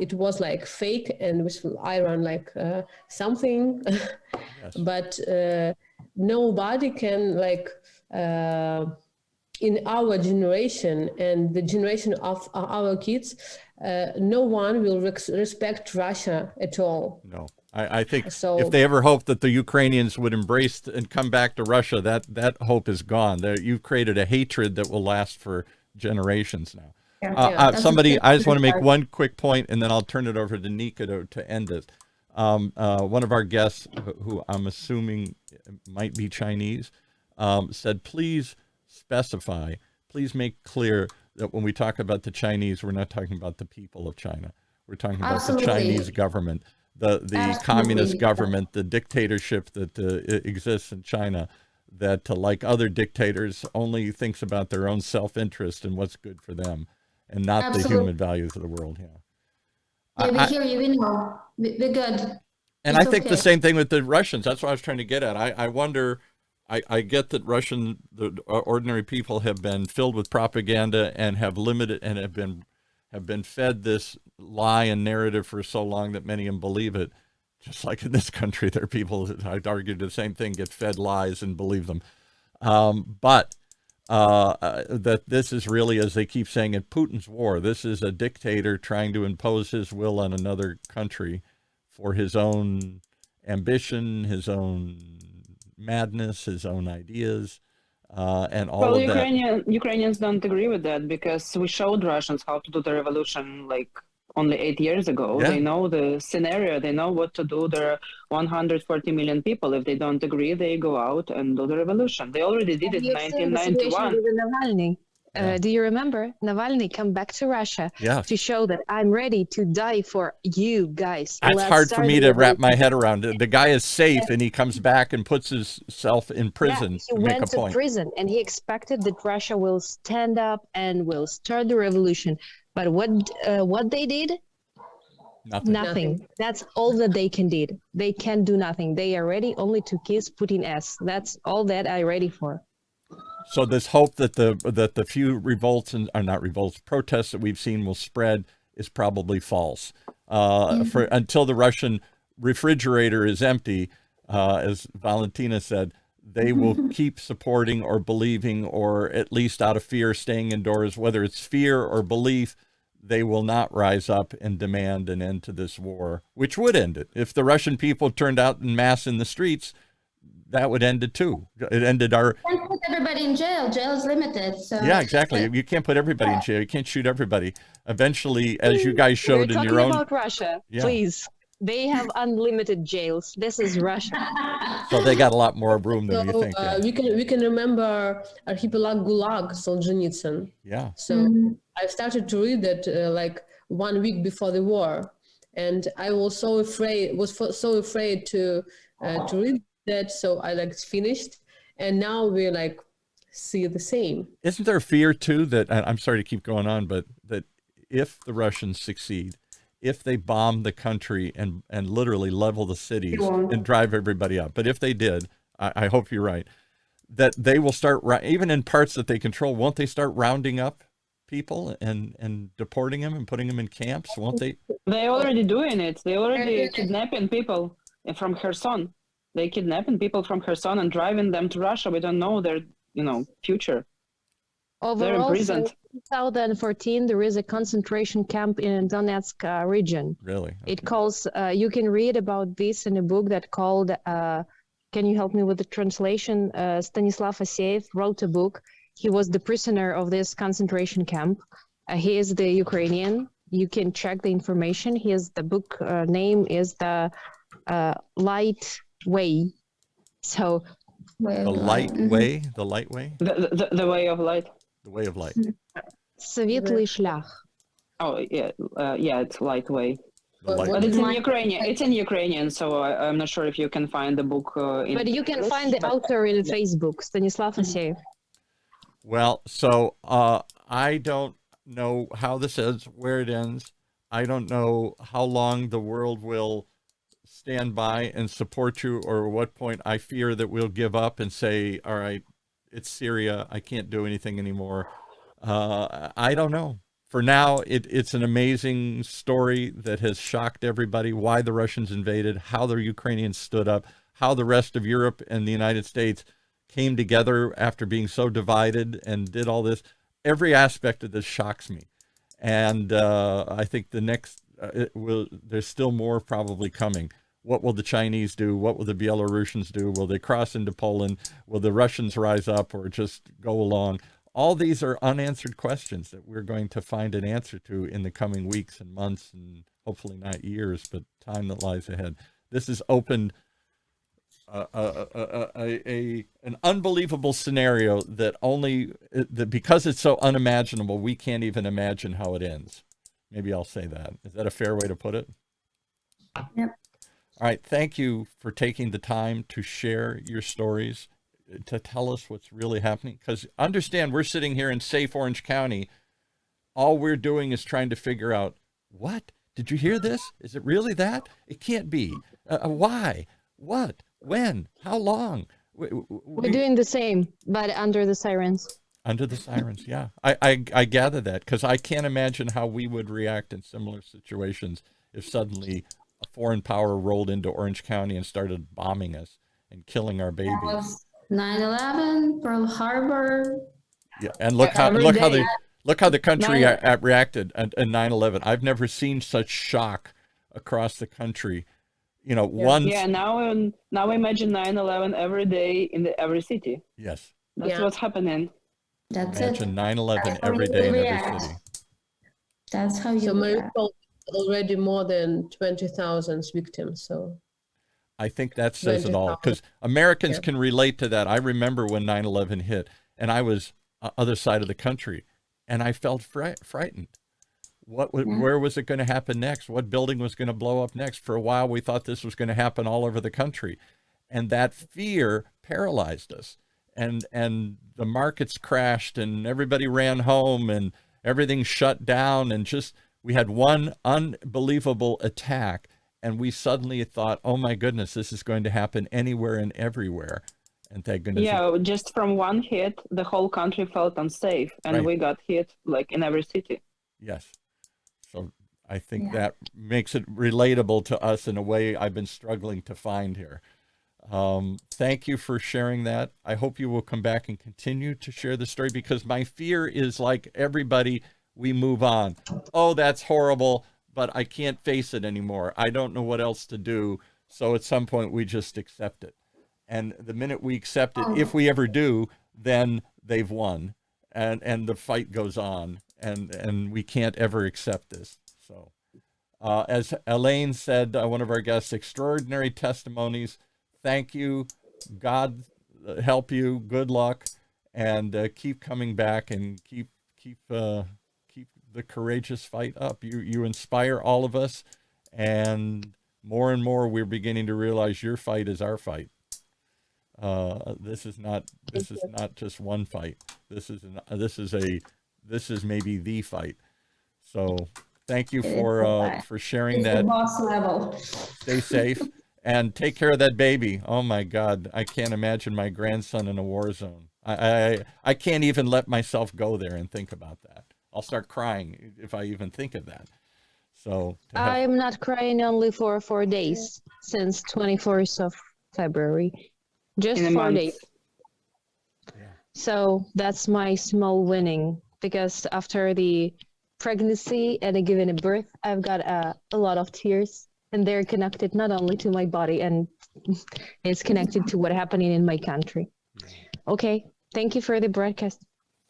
it was like fake and with Iran like something, Yes. but nobody can like in our generation and the generation of our kids, no one will respect Russia at all. No. I think So- if they ever hoped that the Ukrainians would embrace and come back to Russia, that hope is gone. You've created a hatred that will last for generations now. Somebody, I just want to make one quick point, and then I'll turn it over to Nika to end it. One of our guests, who I'm assuming might be Chinese, said, please specify, please make clear that when we talk about the Chinese, we're not talking about the people of China. We're talking about Absolutely. the Chinese government, the Absolutely. communist government, the dictatorship that exists in China, that like other dictators only thinks about their own self-interest and what's good for them, and not Absolutely. the human values of the world. Yeah, we hear you, we know. We're good. And It's I think the okay. same thing with the Russians. That's what I was trying to get at. I wonder, I get that the ordinary people have been filled with propaganda and have limited and have been fed this lie and narrative for so long that many of them believe it. Just like in this country, there are people that I'd argue the same thing, get fed lies and believe them. But that this is really, as they keep saying, in Putin's war, this is a dictator trying to impose his will on another country for his own ambition, his own madness, his own ideas, and all of that. Ukrainians don't agree with that because we showed Russians how to do the revolution like only 8 years ago. Yeah. They know the scenario. They know what to do. There are 140 million people. If they don't agree, they go out and do the revolution. They already did it in You've seen the situation 1991. with Navalny. Yeah. Do you remember Navalny come back to Russia Yeah. to show that I'm ready to die for you guys? That's Let's hard for start me the to wrap my revolution." head around. The guy is safe and he comes back and puts himself in prison Yeah, to he make a went to point. prison and he expected that Russia will stand up and will start the revolution. But what they did? Nothing. Nothing. That's all that they can did. They can do nothing. They are ready only to kiss Putin ass. That's all that I ready for. So this hope that the few revolts are not revolts, protests that we've seen will spread is probably false. For until the Russian refrigerator is empty, as Valentina said, they will keep supporting or believing, or at least out of fear, staying indoors. Whether it's fear or belief, they will not rise up and demand an end to this war, which would end it. If the Russian people turned out en masse in the streets, that would end it too. It ended our. You can't put everybody in jail. Jail is limited. So Yeah, exactly. You can't put everybody in jail. You can't shoot everybody. Eventually, as you guys We're showed in talking your own, about Russia. Yeah. Please. They have unlimited jails. This is Russia. so they got a lot more room than you So think. Yeah. we can remember Archipelago Gulag, Solzhenitsyn. Yeah. So I started to read that like 1 week before the war, and I was so afraid to read that. So I like finished, and now we like see the same. Isn't there fear too that, and I'm sorry to keep going on, but that if the Russians succeed, if they bomb the country and literally level the cities and drive everybody up, but if they did, I hope you're right, that they will start, even in parts that they control, won't they start rounding up people and deporting them and putting them in camps? Won't they? They already doing it. They already kidnapping people from Kherson. They kidnapping people from Kherson and driving them to Russia. We don't know their, future. They're Overall, imprisoned. since 2014, there is a concentration camp in Donetsk region. Really? It calls, you can read about this in a book that called, can you help me with the translation? Stanislav Aseev wrote a book. He was the prisoner of this concentration camp. He is the Ukrainian. You can check the information. The book name is The Light Way. So The light way? The light way? The way of light. The way of light. Светлый шлях. Oh, yeah. It's light way. The light But way. it's in Ukrainian. It's in Ukrainian, so I'm not sure if you can find the book. But you can find the author in Facebook, Stanislav Aseev. Well, so I don't know how this ends, where it ends. I don't know how long the world will stand by and support you, or at what point I fear that we'll give up and say, all right, it's Syria, I can't do anything anymore. I don't know. For now, it's an amazing story that has shocked everybody, why the Russians invaded, how the Ukrainians stood up, how the rest of Europe and the United States came together after being so divided and did all this. Every aspect of this shocks me. And I think the next, there's still more probably coming. What will the Chinese do? What will the Belarusians do? Will they cross into Poland? Will the Russians rise up or just go along? All these are unanswered questions that we're going to find an answer to in the coming weeks and months, and hopefully not years, but time that lies ahead. This has opened an unbelievable scenario that because it's so unimaginable, we can't even imagine how it ends. Maybe I'll say that. Is that a fair way to put it? Yep. All right. Thank you for taking the time to share your stories, to tell us what's really happening. Because understand, we're sitting here in safe Orange County. All we're doing is trying to figure out, what? Did you hear this? Is it really that? It can't be. Why? What? When? How long? We're doing the same, but under the sirens. Under the sirens, yeah. I gather that because I can't imagine how we would react in similar situations if suddenly a foreign power rolled into Orange County and started bombing us and killing our That babies. was 9/11, Pearl Harbor. Yeah, and look how the country reacted at 9/11. I've never seen such shock across the country. Once. Yeah, now imagine 9/11 every day in every city. Yes. That's what's happening. That's Imagine it. 9/11 every day in every react. city. That's how you So react. Mariupol already more than 20,000 victims. So I think that says it all, because Americans can relate to that. I remember when 9/11 hit, and I was other side of the country, and I felt frightened. Where was it going to happen next? What building was going to blow up next? For a while, we thought this was going to happen all over the country, and that fear paralyzed us. And the markets crashed, and everybody ran home, and everything shut down, and just we had one unbelievable attack, and we suddenly thought, oh my goodness, this is going to happen anywhere and everywhere. And thank goodness. Yeah, just from one hit, the whole country felt unsafe, and Right. we got hit like in every city. Yes. So I think that makes it relatable to us in a way I've been struggling to find here. Thank you for sharing that. I hope you will come back and continue to share the story, because my fear is, like everybody, we move on. Oh, that's horrible, but I can't face it anymore. I don't know what else to do. So at some point we just accept it. And the minute we accept it, if we ever do, then they've won, and the fight goes on, and we can't ever accept this. So as Elaine said, one of our guests, extraordinary testimonies. Thank you. God help you. Good luck, and keep coming back, and keep the courageous fight up. You inspire all of us, and more we're beginning to realize your fight is our fight. This is not just one fight. This is maybe the fight. So thank you for sharing It's that. the boss level. Stay safe. And take care of that baby. Oh my God, I can't imagine my grandson in a war zone. I can't even let myself go there and think about that. I'll start crying if I even think of that. So I'm not crying only for 4 days, since 24th of February. Just In a 4 month. days. So that's my small winning, because after the pregnancy and giving a birth, I've got a lot of tears, and they're connected not only to my body, and it's connected to what's happening in my country. Okay, thank you for the broadcast.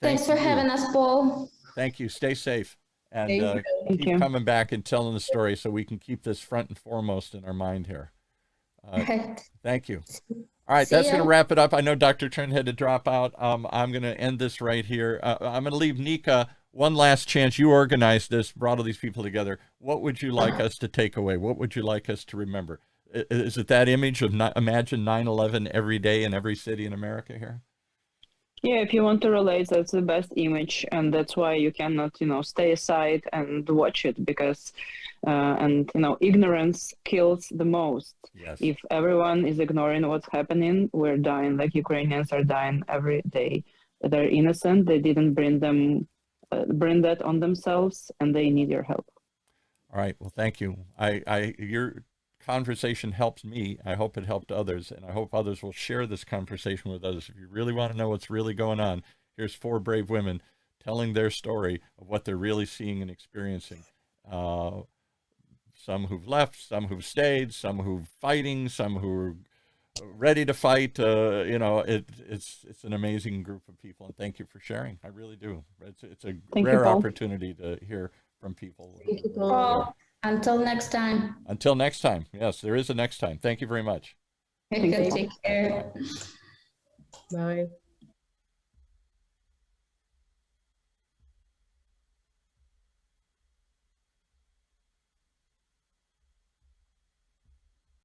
Thanks for having us, Paul. Thank you. Stay safe, and Thank keep you. coming back and telling the story so we can keep this front and foremost in our mind here. Right. Thank you. All right, See that's ya. going to wrap it up. I know Dr. Trinh had to drop out. I'm going to end this right here. I'm going to leave Nika one last chance. You organized this, brought all these people together. What would you like us to take away? What would you like us to remember? Is it that image of imagine 9/11 every day in every city in America here? Yeah, if you want to relate, that's the best image, and that's why you cannot, stay aside and watch it, because, ignorance kills the most. Yes. If everyone is ignoring what's happening, we're dying. Like Ukrainians are dying every day. They're innocent. They didn't bring that on themselves, and they need your help. All right. Well, thank you. Your conversation helped me. I hope it helped others, and I hope others will share this conversation with others. If you really want to know what's really going on, here's 4 brave women telling their story of what they're really seeing and experiencing. Some who've left, some who've stayed, some who've fighting, some who are ready to fight. It's an amazing group of people, and thank you for sharing. I really do. It's a Thank you, rare Paul. opportunity to hear from people. Thank you, Paul. Paul, until next time. Until next time. Yes, there is a next time. Thank you very much. Take care. Bye.